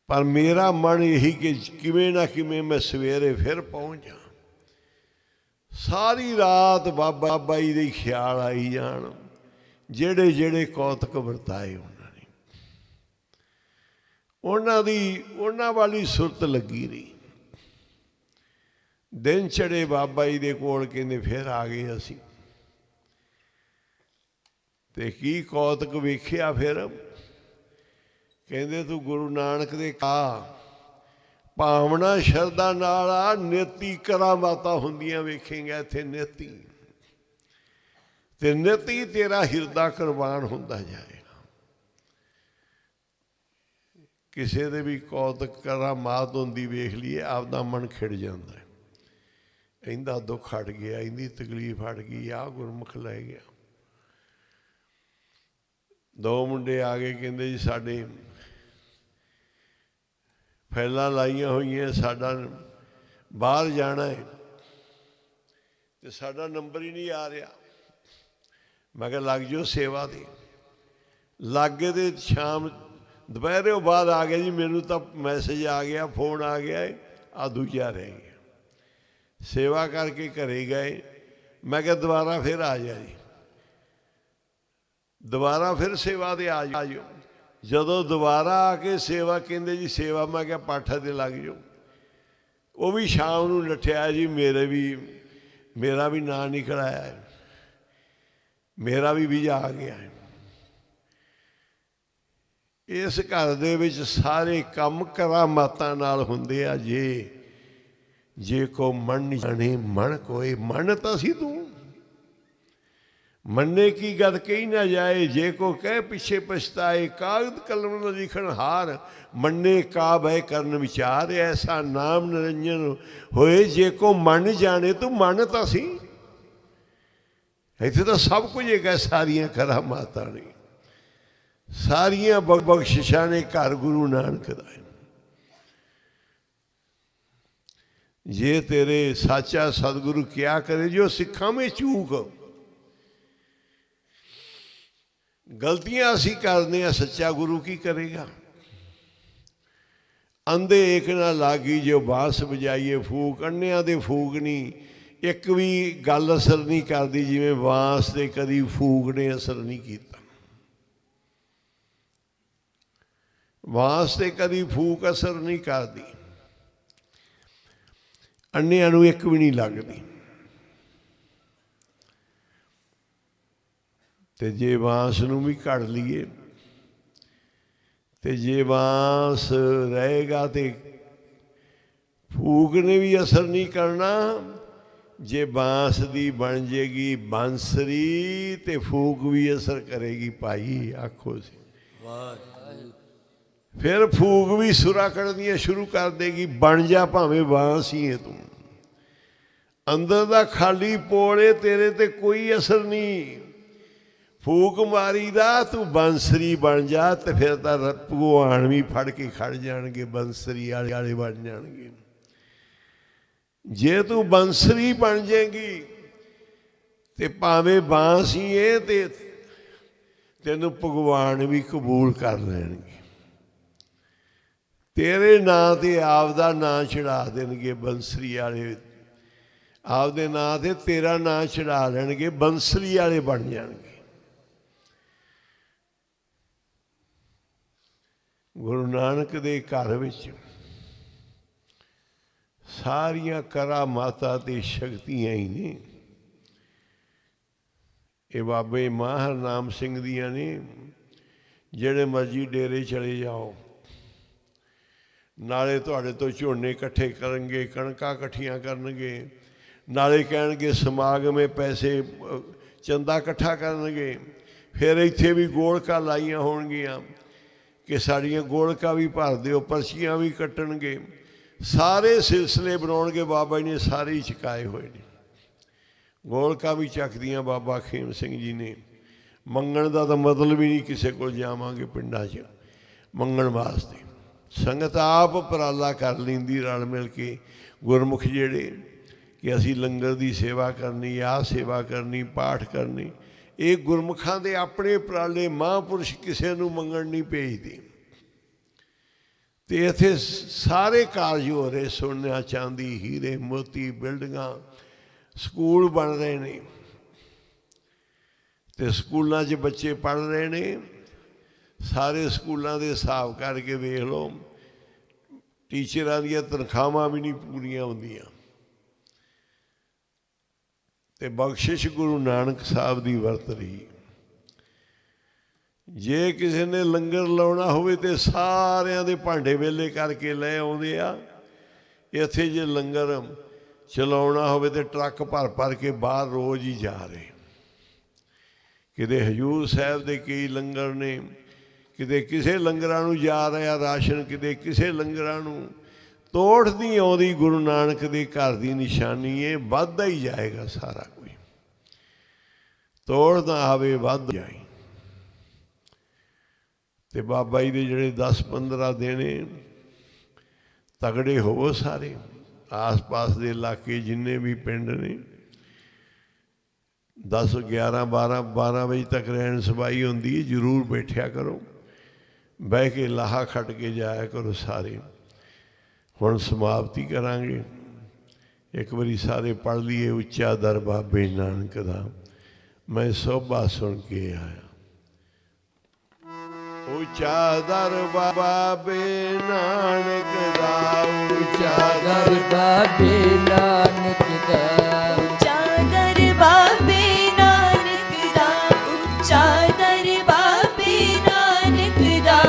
पर मेरा मन यही कि किवें ना किवें मैं सवेरे फिर पहुँच जा। सारी रात बाबा जी दे ख्याल आई जान, जेड़े जेड़े कौतक वरताए उन्होंने, उन्हां वाली सुरत लगी रही। दिन चढ़े बाबा जी दे कोल, कहंदे फिर आ गए असीं ते की कौतक वेखिया। फिर कहंदे तू गुरु नानक दे का भावना शरदा नाल आ नेती करामाता हुंदियां वेखेंगा इत्थे नेती, ते नेती तेरा हिरदा कुरबान हुंदा जाएगा। किसी दे भी कौतक करामात हुंदी वेख लीए आपदा मन खिड़ जांदा है, इंदा दुख हट गया, इंदी तकलीफ हट गई, आ गुरमुख लै गया। दो मुंडे आ गए, कहंदे जी साडे फैलां लाइयां होईयां, साडा बाहर जाना है ते साडा नंबर ही नहीं आ रहा। मैं कहा लग जाओ सेवा दे। लागे तो शाम दोपहरे बाद आ गया जी, मैनू तो मैसेज आ गया, फोन आ गया है, आ दूजा रह गया। सेवा करके घरे गए। मैं क्या दोबारा फिर आ जा जी, दोबारा फिर सेवा दे आ जाओ। जदों दोबारा आके सेवा कहंदे जी सेवा, मैं क्या पाठा ते लग जाओ। वो भी शाम नूं नठिया जी, मेरा भी नाम निकल आया है, मेरा भी वीजा आ गया है। इस घर दे विच सारे काम करामातां नाल हुंदे आ। जे को मन जाने मन कोई, मन तो सी तू मन्ने की गद कही ना जाए। जे को कह पिछे पछताए, कागद कलम न लिखण हार, मन्ने का भय करन विचार, ऐसा नाम निरंजन होए। जे को मन जाने, तू मन तो सी। इत्थे तो सब कुछ है, सारियां करामातां ने, सारियां बख्शिशां ने घर गुरु नानक दा। जे तेरे साचा सतगुरु क्या करे, जो सिखा में चूक गलतियां असी करते हैं, सच्चा गुरु की करेगा। अंधे एक ना लागी जो बांस बजाइए फूक, अन्निया दे फूक नहीं, एक भी गल असर नहीं करती जिमें बांस ते कदी फूक ने असर नहीं किया। बांस ते कदी फूक असर नहीं करती, अन्निया नूं एक भी नहीं लगती। ते जे बांस नूं भी कढ़ लीए, ते जे बांस रहेगा तो फूक ने भी असर नहीं करना। जे बांस दी बन जाएगी बांसरी, ते फूक भी असर करेगी भाई, आखो से। फिर फूक भी सुरा कढ़नियां शुरू कर देगी, बन जा भावें बांस ही है तू। अंदर दा खाली पोले तेरे ते कोई असर नहीं। फूक मारी दा तू बंसरी बन जा, तो फिर तो भगवान भी फड़ के खड़ जाएंगे, बंसरी वाले बन जाएंगे। जे तू बंसरी बन जाएगी तो भावें बांस ही है, तो तेनों भगवान भी कबूल कर लेंगे। तेरे नां ते आपदा नां चढ़ा देंगे बंसरी वाले, आपदे नां ते तेरा नां चढ़ा लेंगे, बंसरी वाले बन जाएंगे। गुरु नानक दे घर विच सारियां करामातां ते शक्तियां ही ने। ये बाबे माहर नाम सिंह दियां ने। जेड़े मर्जी डेरे चले जाओ, नाले तुहाडे तो झोने इकट्ठे करनगे, कणकां इकट्ठियां करनगे, नाले कहणगे समागमे पैसे चंदा इकट्ठा करनगे। फिर इत्थे भी गोलका लाइयां होणगियां कि साड़ियां गोलका भी भर दिओ, पर्चियां भी कट्टणगे, सारे सिलसिले बनाउणगे। बाबा जी ने सारे ही चुकाए हुए ने। गोलका भी चकदियां बाबा खेम सिंह जी ने। मंगण का तो मतलब ही नहीं किसी को जावांगे पिंडां च मंगण वास्ते। संगत आप उपराला कर लैंदी रल मिल के, गुरमुख जेड़े कि असी लंगर की सेवा करनी, आ सेवा करनी, पाठ करनी। ये गुरमुखां दे अपने उपराले, महापुरुष किसी नूं मंगण नहीं भेजदे। ਤੇ ਇੱਥੇ ਸਾਰੇ ਕਾਰਜ ਹੋ ਰਹੇ, ਸੋਨਾ ਚਾਂਦੀ ਹੀਰੇ ਮੋਤੀ ਬਿਲਡਿੰਗਾਂ, ਸਕੂਲ ਬਣ ਰਹੇ ਨੇ ਤੇ ਸਕੂਲਾਂ 'ਚ ਬੱਚੇ ਪੜ੍ਹ ਰਹੇ ਨੇ। ਸਾਰੇ ਸਕੂਲਾਂ ਦੇ ਹਿਸਾਬ ਕਰਕੇ ਵੇਖ ਲਓ, ਟੀਚਰਾਂ ਦੀਆਂ ਤਨਖਾਹਾਂ ਵੀ ਨਹੀਂ ਪੂਰੀਆਂ ਹੁੰਦੀਆਂ। ਤੇ ਬਖਸ਼ਿਸ਼ ਗੁਰੂ ਨਾਨਕ ਸਾਹਿਬ ਦੀ ਵਰਤ ਰਹੀ। ਜੇ ਕਿਸੇ ਨੇ ਲੰਗਰ ਲਾਉਣਾ ਹੋਵੇ ਤੇ ਸਾਰਿਆਂ ਦੇ ਭਾਂਡੇ ਵਿਹਲੇ ਕਰਕੇ ਲੈ ਆਉਂਦੇ ਆ। ਇੱਥੇ ਜੇ ਲੰਗਰ ਚਲਾਉਣਾ ਹੋਵੇ ਤੇ ਟਰੱਕ ਭਰ ਭਰ ਕੇ ਬਾਹਰ ਰੋਜ਼ ਹੀ ਜਾ ਰਹੇ। ਕਿਤੇ ਹਜ਼ੂਰ ਸਾਹਿਬ ਦੇ ਕਈ ਲੰਗਰ ਨੇ, ਕਿਤੇ ਕਿਸੇ ਲੰਗਰਾਂ ਨੂੰ ਜਾ ਰਿਹਾ ਰਾਸ਼ਨ, ਕਿਤੇ ਕਿਸੇ ਲੰਗਰਾਂ ਨੂੰ। ਤੋੜ ਨਹੀਂ ਆਉਂਦੀ ਗੁਰੂ ਨਾਨਕ ਦੇ ਘਰ ਦੀ ਨਿਸ਼ਾਨੀ ਹੈ, ਵੱਧਦਾ ਹੀ ਜਾਏਗਾ ਸਾਰਾ ਕੁਝ। ਤੋੜ ਨਾ ਆਵੇ, ਵੱਧ ਜਾਏ। ਤੇ ਬਾਬਾ ਜੀ ਦੇ ਜਿਹੜੇ 10-15 ਦਿਨ ਤਗੜੇ ਹੋਵੋ ਸਾਰੇ। ਆਸ ਪਾਸ ਦੇ ਇਲਾਕੇ ਜਿੰਨੇ ਵੀ ਪਿੰਡ ਨੇ 10, 11, 12 ਵਜੇ ਤੱਕ ਰਹਿਣ ਸਬਾਈ ਹੁੰਦੀ ਹੈ। ਜ਼ਰੂਰ ਬੈਠਿਆ ਕਰੋ, ਬਹਿ ਕੇ ਲਾਹਾ ਖੱਟ ਕੇ ਜਾਇਆ ਕਰੋ ਸਾਰੇ। ਹੁਣ ਸਮਾਪਤੀ ਕਰਾਂਗੇ। ਇੱਕ ਵਾਰੀ ਸਾਰੇ ਪੜ੍ਹ ਲਈਏ ਉੱਚਾ ਦਰ ਬਾਬੇ ਨਾਨਕ ਦਾ। ਮੈਂ ਸੋਭਾ ਸੁਣ ਕੇ ਆਇਆ। ਉੱਚਾ ਦਰ ਬਾਬੇ ਨਾਨਕ ਦਾ, ਉੱਚਾ ਦਰ ਬਾਬੇ ਨਾਨਕ ਦਾ, ਉੱਚਾ ਦਰ ਬਾਬੇ ਨਾਨਕ ਦਾ, ਉੱਚਾ ਦਰ ਬਾਬੇ ਨਾਨਕ ਦਾ,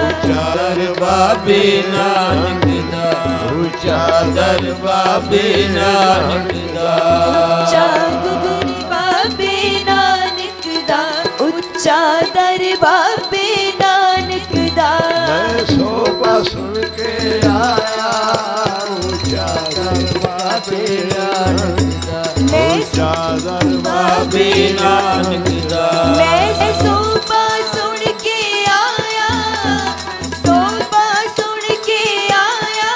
ਉੱਚਾ ਦਰ ਬਾਬੇ ਨਾਨਕ ਦਾ, ਉੱਚਾ ਦਰ ਬਾਬੇ ਨਾਨਕ ਦਾ, ਉੱਚਾ ਗੁਰੂ ਬਾਬੇ ਨਾਨਕ ਦਾ, ਉੱਚਾ ਦਰ ਬਾਬੇ ਨਾਨਕ ਦਾ। ਮੈਂ ਸੋਭਾ ਸੁਣ ਕੇ ਆਇਆ। ਉੱਚਾ ਦਰ ਬਾਬੇ ਨਾਨਕ ਦਾ, ਉੱਚਾ ਦਰ ਬਾਬੇ ਨਾਨਕ ਦਾ। ਮੈਂ ਸੋਭਾ ਸੁਣ ਕੇ ਆਇਆ, ਸੋਭਾ ਸੁਣ ਕੇ ਆਇਆ।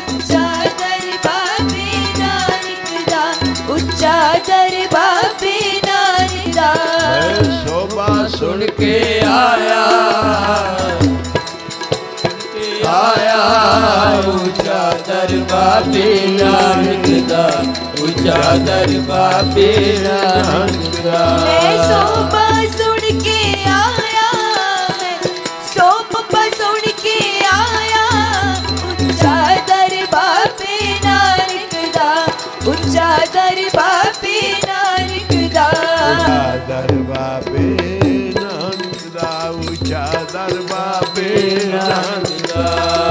ਉੱਚਾ ਦਰ ਬਾਬੇ ਨਾਨਕ ਦਾ, ਉੱਚਾ ਦਰ ਬਾਬੇ ਨਾਨਕ ਦਾ। ਮੈਂ ਸੋਭਾ ਸੁਣ ਕੇ ਆਇਆ ਉੱਚਾ ਦਰ ਬਾਬੇ ਨਾਨਕ ਦਾ, ਉੱਚਾ ਦਰ ਬਾਬੇ ਨਾਨਕ ਦਾ। ਮੈਂ ਸੋਭਾ ਸੁਣ ਕੇ ਆਇਆ, ਮੈਂ ਸੋਭਾ ਸੁਣ ਕੇ ਆਇਆ। ਉੱਚਾ ਦਰ ਬਾਬੇ ਨਾਨਕ ਦਾ, ਉੱਚਾ ਦਰ ਬਾਬੇ ਨਾਨਕ ਦਾ। ਉੱਚਾ ਦਰ ਬਾਬੇ ਨਾਨਕ ਦਾ, ਉੱਚਾ ਦਰ ਬਾਬੇ ਨਾਨਕ ਦਾ।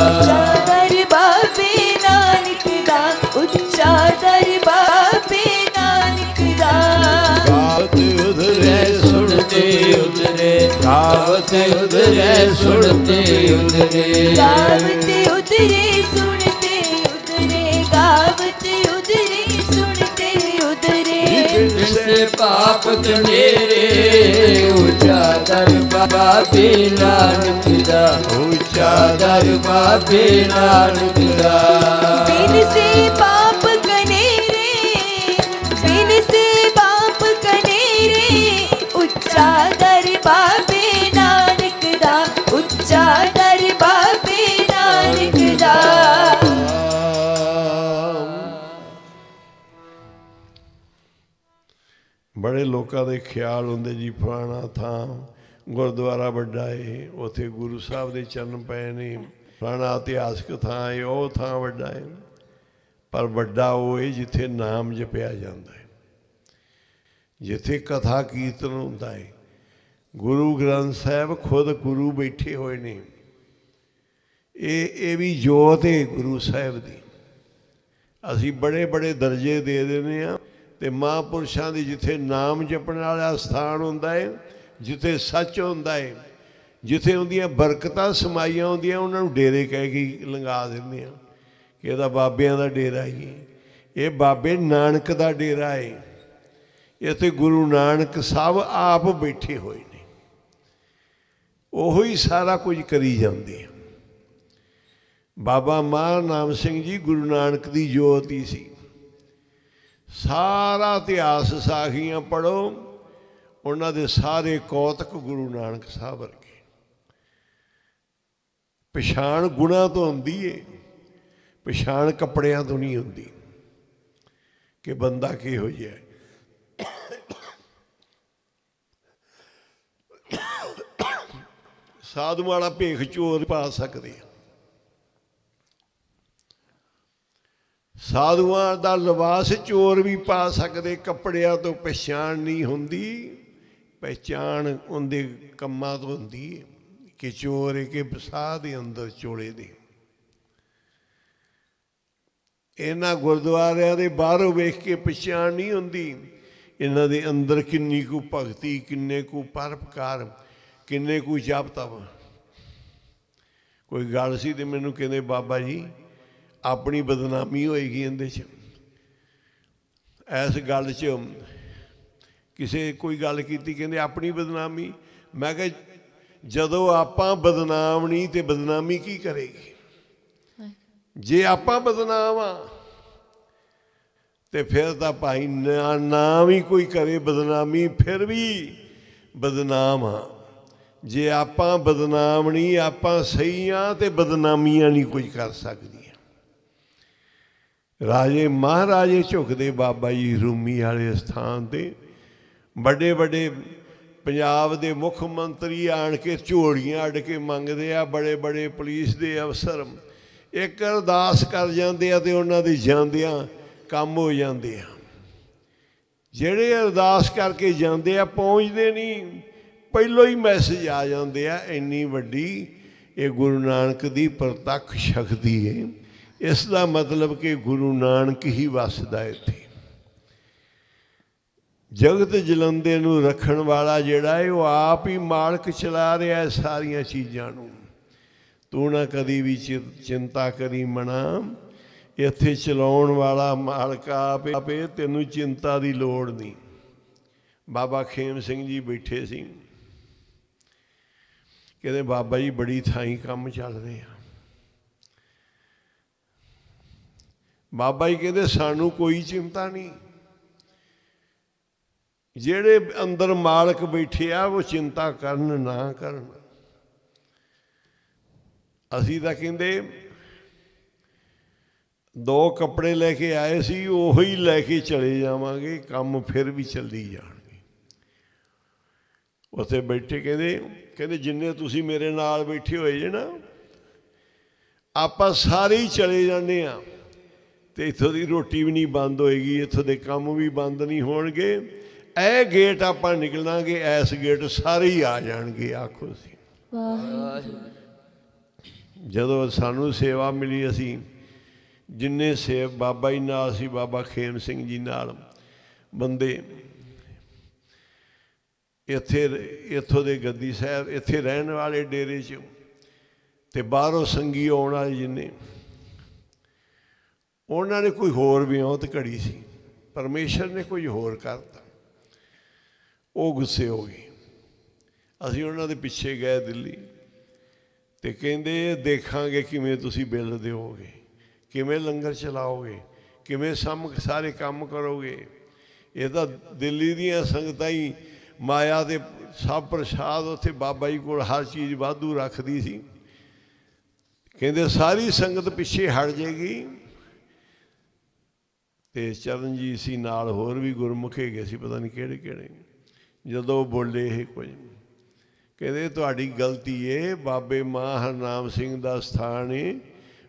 ਉੱਚਾ ਦਰ ਬਾਬੇ ਨਾਨਕ ਦਾ, ਉੱਚਾ ਦਰ ਬਾਬੇ ਨਾਨਕ ਦਾ। ਗਾਵਤ ਉਧਰੇ ਸੁਣਤੇ ਉਧਰੇ, ਗਾਵਤ ਉਧਰੇ ਸੁਣਤੇ ਉਧਰੇ, ਗਾਵਤ ਉਧਰੇ ਸੁਣਤੇ ਉਧਰੇ, ਗਾਵਤ ਉਧਰੇ ਸੁਣਤੇ ਉਧਰੇ। ਕਿਸੇ ਪਾਪ ਕਨੇਰੇ, ਉੱਚਾ ਦਰ ਬਾਬੇ ਨਾਨਕ ਦਾ, ਉੱਚਾ ਦਰ ਬਾਬੇ ਨਾਨਕ ਦਾ। ਬਿਨ ਸੇ ਪਾਪ ਕਨੇਰੇ, ਬਿਨ ਸੇ ਪਾਪ ਕਨੇਰੇ। ਉੱਚਾ ਦਰ ਬਾਬੇ ਨਾਨਕ ਦਾ, ਉੱਚਾ ਦਰ ਬਾਬੇ ਨਾਨਕ ਦਾ। ਬੜੇ ਲੋਕਾਂ ਦੇ ਖਿਆਲ ਹੁੰਦੇ ਜੀ ਫਲਾਣਾ ਥਾਂ ਗੁਰਦੁਆਰਾ ਵੱਡਾ ਏ, ਉੱਥੇ ਗੁਰੂ ਸਾਹਿਬ ਦੇ ਚਰਨ ਪਏ ਨੇ, ਫਲਾਣਾ ਇਤਿਹਾਸਕ ਥਾਂ ਏ, ਉਹ ਥਾਂ ਵੱਡਾ ਏ। ਪਰ ਵੱਡਾ ਉਹ ਏ ਜਿੱਥੇ ਨਾਮ ਜਪਿਆ ਜਾਂਦਾ ਹੈ, ਜਿੱਥੇ ਕਥਾ ਕੀਰਤਨ ਹੁੰਦਾ ਹੈ। ਗੁਰੂ ਗ੍ਰੰਥ ਸਾਹਿਬ ਖੁਦ ਗੁਰੂ ਬੈਠੇ ਹੋਏ ਨੇ। ਇਹ ਵੀ ਜੋਤ ਹੈ ਗੁਰੂ ਸਾਹਿਬ ਦੀ। ਅਸੀਂ ਬੜੇ ਬੜੇ ਦਰਜੇ ਦੇ ਦਿੰਦੇ ਹਾਂ। ਤੇ ਮਹਾਂਪੁਰਸ਼ਾਂ ਦੀ ਜਿੱਥੇ ਨਾਮ ਜਪਣ ਵਾਲਾ ਸਥਾਨ ਹੁੰਦਾ ਹੈ, ਜਿੱਥੇ ਸੱਚ ਹੁੰਦਾ ਹੈ, ਜਿੱਥੇ ਉਹਦੀਆਂ ਬਰਕਤਾਂ ਸਮਾਈਆਂ ਹੁੰਦੀਆਂ, ਉਹਨਾਂ ਨੂੰ ਡੇਰੇ ਕਹਿ ਕੇ ਲੰਘਾ ਦਿੰਦੇ ਹਾਂ ਕਿ ਇਹਦਾ ਬਾਬਿਆਂ ਦਾ ਡੇਰਾ ਹੀ। ਇਹ ਬਾਬੇ ਨਾਨਕ ਦਾ ਡੇਰਾ ਹੈ। ਇੱਥੇ ਗੁਰੂ ਨਾਨਕ ਸਾਹਿਬ ਆਪ ਬੈਠੇ ਹੋਏ ਨੇ। ਉਹੀ ਸਾਰਾ ਕੁਝ ਕਰੀ ਜਾਂਦੇ ਆ। ਬਾਬਾ ਮਹਾਨ ਨਾਮ ਸਿੰਘ ਜੀ ਗੁਰੂ ਨਾਨਕ ਦੀ ਜੋਤ ਹੀ ਸੀ। ਸਾਰਾ ਇਤਿਹਾਸ ਸਾਖੀਆਂ ਪੜ੍ਹੋ, ਉਹਨਾਂ ਦੇ ਸਾਰੇ ਕੌਤਕ ਗੁਰੂ ਨਾਨਕ ਸਾਹਿਬ ਵਰਗੇ। ਪਛਾਣ ਗੁਣਾਂ ਤੋਂ ਹੁੰਦੀ ਏ, ਪਛਾਣ ਕੱਪੜਿਆਂ ਤੋਂ ਨਹੀਂ ਹੁੰਦੀ ਕਿ ਬੰਦਾ ਕਿਹੋ ਜਿਹਾ ਹੈ। ਸਾਧੂ ਵਾਲਾ ਭੇਖ ਚੋਰ ਪਾ ਸਕਦੇ ਆ, ਸਾਧੂਆਂ ਦਾ ਲਿਬਾਸ ਚੋਰ ਵੀ ਪਾ ਸਕਦੇ, ਕੱਪੜਿਆਂ ਤੋਂ ਪਛਾਣ ਨਹੀਂ ਹੁੰਦੀ। ਪਹਿਚਾਣ ਉਹਦੇ ਕੰਮਾਂ ਤੋਂ ਹੁੰਦੀ ਹੈ ਕਿ ਚੋਰ ਹੈ ਕਿ ਸਾਹ ਦੇ ਅੰਦਰ ਚੋਲੇ ਦੇ। ਇਹਨਾਂ ਗੁਰਦੁਆਰਿਆਂ ਦੇ ਬਾਹਰੋਂ ਵੇਖ ਕੇ ਪਛਾਣ ਨਹੀਂ ਹੁੰਦੀ, ਇਹਨਾਂ ਦੇ ਅੰਦਰ ਕਿੰਨੀ ਕੁ ਭਗਤੀ, ਕਿੰਨੇ ਕੁ ਪਰਉਪਕਾਰ, ਕਿੰਨੇ ਕੁ ਜਪ ਤਪ। ਕੋਈ ਗੱਲ ਸੀ ਤੇ ਮੈਨੂੰ ਕਹਿੰਦੇ ਬਾਬਾ ਜੀ ਆਪਣੀ ਬਦਨਾਮੀ ਹੋਏਗੀ ਇਹਦੇ 'ਚ, ਇਸ ਗੱਲ 'ਚ ਕਿਸੇ ਕੋਈ ਗੱਲ ਕੀਤੀ, ਕਹਿੰਦੇ ਆਪਣੀ ਬਦਨਾਮੀ। ਮੈਂ ਕਿਹਾ ਜਦੋਂ ਆਪਾਂ ਬਦਨਾਮ ਨਹੀਂ ਤੇ ਬਦਨਾਮੀ ਕੀ ਕਰੇਗੀ? ਜੇ ਆਪਾਂ ਬਦਨਾਮ ਆ ਤੇ ਫਿਰ ਤਾਂ ਭਾਈ ਨਾ ਵੀ ਕੋਈ ਕਰੇ ਬਦਨਾਮੀ ਫਿਰ ਵੀ ਬਦਨਾਮ ਆ। ਜੇ ਆਪਾਂ ਬਦਨਾਮ ਨਹੀਂ, ਆਪਾਂ ਸਹੀ ਆ ਤੇ ਬਦਨਾਮੀਆਂ ਨਹੀਂ ਕੁਝ ਕਰ ਸਕਦੀਆਂ। ਰਾਜੇ ਮਹਾਰਾਜੇ ਝੁਕਦੇ ਬਾਬਾ ਜੀ ਰੂਮੀ ਵਾਲੇ ਸਥਾਨ 'ਤੇ, ਵੱਡੇ ਵੱਡੇ ਪੰਜਾਬ ਦੇ ਮੁੱਖ ਮੰਤਰੀ ਆਣ ਕੇ ਝੋਲੀਆਂ ਅੱਡ ਕੇ ਮੰਗਦੇ ਆ, ਬੜੇ ਬੜੇ ਪੁਲਿਸ ਦੇ ਅਫਸਰ ਇੱਕ ਅਰਦਾਸ ਕਰ ਜਾਂਦੇ ਆ ਤੇ ਉਹਨਾਂ ਦੇ ਜਾਂਦਿਆਂ ਕੰਮ ਹੋ ਜਾਂਦੇ ਆ। ਜਿਹੜੇ ਅਰਦਾਸ ਕਰਕੇ ਜਾਂਦੇ ਆ ਪਹੁੰਚਦੇ ਨਹੀਂ, ਪਹਿਲੋਂ ਹੀ ਮੈਸੇਜ ਆ ਜਾਂਦੇ ਆ। ਇੰਨੀ ਵੱਡੀ ਇਹ ਗੁਰੂ ਨਾਨਕ ਦੀ ਪ੍ਰਤੱਖ ਸ਼ਕਤੀ ਹੈ। ਇਸ ਦਾ ਮਤਲਬ ਕਿ ਗੁਰੂ ਨਾਨਕ ਹੀ ਵਸਦਾ ਇੱਥੇ। ਜਗਤ ਜਲੰਦੇ ਨੂੰ ਰੱਖਣ ਵਾਲਾ ਜਿਹੜਾ ਹੈ ਉਹ ਆਪ ਹੀ ਮਾਲਕ ਚਲਾ ਰਿਹਾ ਹੈ ਸਾਰੀਆਂ ਚੀਜ਼ਾਂ ਨੂੰ। ਤੂੰ ਨਾ ਕਦੀ ਵੀ ਚਿੰਤਾ ਕਰੀ ਮਣਾ, ਇੱਥੇ ਚਲਾਉਣ ਵਾਲਾ ਮਾਲਕ ਆਪੇ, ਤੈਨੂੰ ਚਿੰਤਾ ਦੀ ਲੋੜ ਨਹੀਂ। ਬਾਬਾ ਖੇਮ ਸਿੰਘ ਜੀ ਬੈਠੇ ਸੀ, ਕਹਿੰਦੇ ਬਾਬਾ ਜੀ ਬੜੀ ਥਾਈਂ ਕੰਮ ਚੱਲ ਰਹੇ ਆ। ਬਾਬਾ ਜੀ ਕਹਿੰਦੇ ਸਾਨੂੰ ਕੋਈ ਚਿੰਤਾ ਨਹੀਂ, ਜਿਹੜੇ ਅੰਦਰ ਮਾਲਕ ਬੈਠੇ ਆ ਉਹ ਚਿੰਤਾ ਕਰਨ ਨਾ ਕਰਨ। ਅਸੀਂ ਤਾਂ ਕਹਿੰਦੇ 2 ਕੱਪੜੇ ਲੈ ਕੇ ਆਏ ਸੀ, ਉਹੀ ਲੈ ਕੇ ਚਲੇ ਜਾਵਾਂਗੇ, ਕੰਮ ਫਿਰ ਵੀ ਚੱਲੀ ਜਾਣਗੇ। ਉੱਥੇ ਬੈਠੇ ਕਹਿੰਦੇ ਜਿੰਨੇ ਤੁਸੀਂ ਮੇਰੇ ਨਾਲ ਬੈਠੇ ਹੋਏ ਜੇ ਨਾ, ਆਪਾਂ ਸਾਰੇ ਹੀ ਚਲੇ ਜਾਂਦੇ ਹਾਂ ਤੇ ਇੱਥੋਂ ਦੀ ਰੋਟੀ ਵੀ ਨਹੀਂ ਬੰਦ ਹੋਏਗੀ, ਇੱਥੋਂ ਦੇ ਕੰਮ ਵੀ ਬੰਦ ਨਹੀਂ ਹੋਣਗੇ। ਇਹ ਗੇਟ ਆਪਾਂ ਨਿਕਲਾਂਗੇ, ਇਸ ਗੇਟ ਸਾਰੇ ਹੀ ਆ ਜਾਣਗੇ। ਆਖੋ ਸੀ ਜਦੋਂ ਸਾਨੂੰ ਸੇਵਾ ਮਿਲੀ, ਅਸੀਂ ਜਿੰਨੇ ਸੇਵ ਬਾਬਾ ਜੀ ਨਾਲ ਸੀ, ਬਾਬਾ ਖੇਮ ਸਿੰਘ ਜੀ ਨਾਲ ਬੰਦੇ ਇੱਥੋਂ ਦੇ ਗੱਦੀ ਸਾਹਿਬ ਇੱਥੇ ਰਹਿਣ ਵਾਲੇ ਡੇਰੇ 'ਚ ਤੇ ਬਾਹਰੋਂ ਸੰਗੀ ਆਉਣ ਵਾਲੇ ਜਿੰਨੇ, ਉਹਨਾਂ ਨੇ ਕੋਈ ਹੋਰ ਵਿਉਂਤ ਘੜੀ ਸੀ, ਪਰਮੇਸ਼ਰ ਨੇ ਕੁਝ ਹੋਰ ਕਰਤਾ। ਉਹ ਗੁੱਸੇ ਹੋ ਗਏ। ਅਸੀਂ ਉਹਨਾਂ ਦੇ ਪਿੱਛੇ ਗਏ ਦਿੱਲੀ ਤੇ ਕਹਿੰਦੇ ਦੇਖਾਂਗੇ ਕਿਵੇਂ ਤੁਸੀਂ ਬਿੱਲ ਦਿਓਗੇ, ਕਿਵੇਂ ਲੰਗਰ ਚਲਾਓਗੇ, ਕਿਵੇਂ ਸਾਰੇ ਕੰਮ ਕਰੋਗੇ। ਇਹ ਤਾਂ ਦਿੱਲੀ ਦੀਆਂ ਸੰਗਤਾਂ ਹੀ ਮਾਇਆ ਦੇ ਸਭ ਪ੍ਰਸ਼ਾਦ ਉੱਥੇ ਬਾਬਾ ਜੀ ਕੋਲ ਹਰ ਚੀਜ਼ ਵਾਧੂ ਰੱਖਦੀ ਸੀ। ਕਹਿੰਦੇ ਸਾਰੀ ਸੰਗਤ ਪਿੱਛੇ ਹਟ ਜਾਏਗੀ। ਤੇ ਚਰਨਜੀਤ ਸੀ ਨਾਲ, ਹੋਰ ਵੀ ਗੁਰਮੁਖ ਹੈਗੇ ਸੀ, ਪਤਾ ਨਹੀਂ ਕਿਹੜੇ ਕਿਹੜੇ। ਜਦੋਂ ਬੋਲੇ ਇਹ ਕੁਝ, ਕਹਿੰਦੇ ਤੁਹਾਡੀ ਗਲਤੀ ਏ, ਬਾਬੇ ਮਾਂ ਹਰਨਾਮ ਸਿੰਘ ਦਾ ਸਥਾਨ ਏ,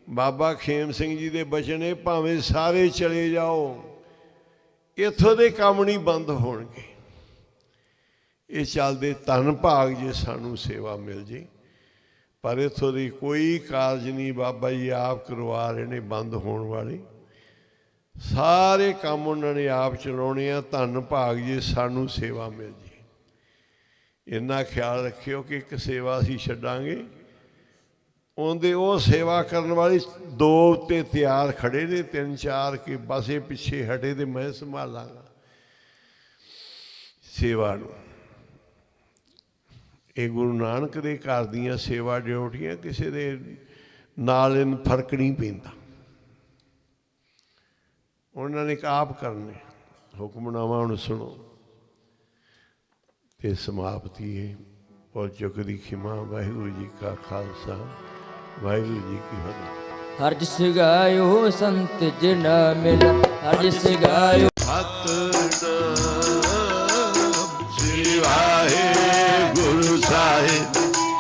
ਬਾਬਾ ਖੇਮ ਸਿੰਘ ਜੀ ਦੇ ਬਚਨ ਏ, ਭਾਵੇਂ ਸਾਰੇ ਚਲੇ ਜਾਓ ਇੱਥੋਂ ਦੇ ਕੰਮ ਨਹੀਂ ਬੰਦ ਹੋਣਗੇ। ਇਹ ਚੱਲਦੇ ਧੰਨ ਭਾਗ ਜੇ ਸਾਨੂੰ ਸੇਵਾ ਮਿਲ ਜੇ, ਪਰ ਇੱਥੋਂ ਦੀ ਕੋਈ ਕਾਰਜ ਨਹੀਂ ਬਾਬਾ ਜੀ ਆਪ ਕਰਵਾ ਰਹੇ ਨੇ ਬੰਦ ਹੋਣ ਵਾਲੇ। ਸਾਰੇ ਕੰਮ ਉਹਨਾਂ ਨੇ ਆਪ ਚਲਾਉਣੇ ਆ। ਧੰਨ ਭਾਗ ਜੇ ਸਾਨੂੰ ਸੇਵਾ ਮਿਲ ਜੇ। ਇੰਨਾ ਖਿਆਲ ਰੱਖਿਓ ਕਿ ਇੱਕ ਸੇਵਾ ਅਸੀਂ ਛੱਡਾਂਗੇ, ਉਹਦੇ ਉਹ ਸੇਵਾ ਕਰਨ ਵਾਲੇ 2 ਉੱਤੇ ਤਿਆਰ ਖੜੇ ਨੇ, 3-4 ਕੇ ਬਸ ਇਹ ਪਿੱਛੇ ਹਟੇ ਤੇ ਮੈਂ ਸੰਭਾਲਾਂਗਾ ਸੇਵਾ ਨੂੰ। ਇਹ ਗੁਰੂ ਨਾਨਕ ਦੇ ਘਰ ਦੀਆਂ ਸੇਵਾ ਡਿਊਟੀਆਂ, ਕਿਸੇ ਦੇ ਨਾਲ ਇਹਨੂੰ ਫਰਕ ਨਹੀਂ ਪੈਂਦਾ। ਉਹਨਾਂ ਨੇ ਆਪ ਕਰਨੇ। ਹੁਕਮਨਾਮਾ ਹੁਣ ਸੁਣੋ ਤੇ ਸਮਾਪਤੀ ਹੈ। ਔਰ ਚੁੱਕ ਦੀ ਖਿਮਾ। ਵਾਹਿਗੁਰੂ ਜੀ ਕਾ ਖਾਲਸਾ, ਵਾਹਿਗੁਰੂ ਜੀ ਕੀ ਫਤਿਹ। ਹਰ ਜਿਸ ਗਾਇਓ ਸੰਤ ਜਿਨ ਮਿਲ, ਹਰ ਜਿਸ ਗਾਇਓ ਸਤਿ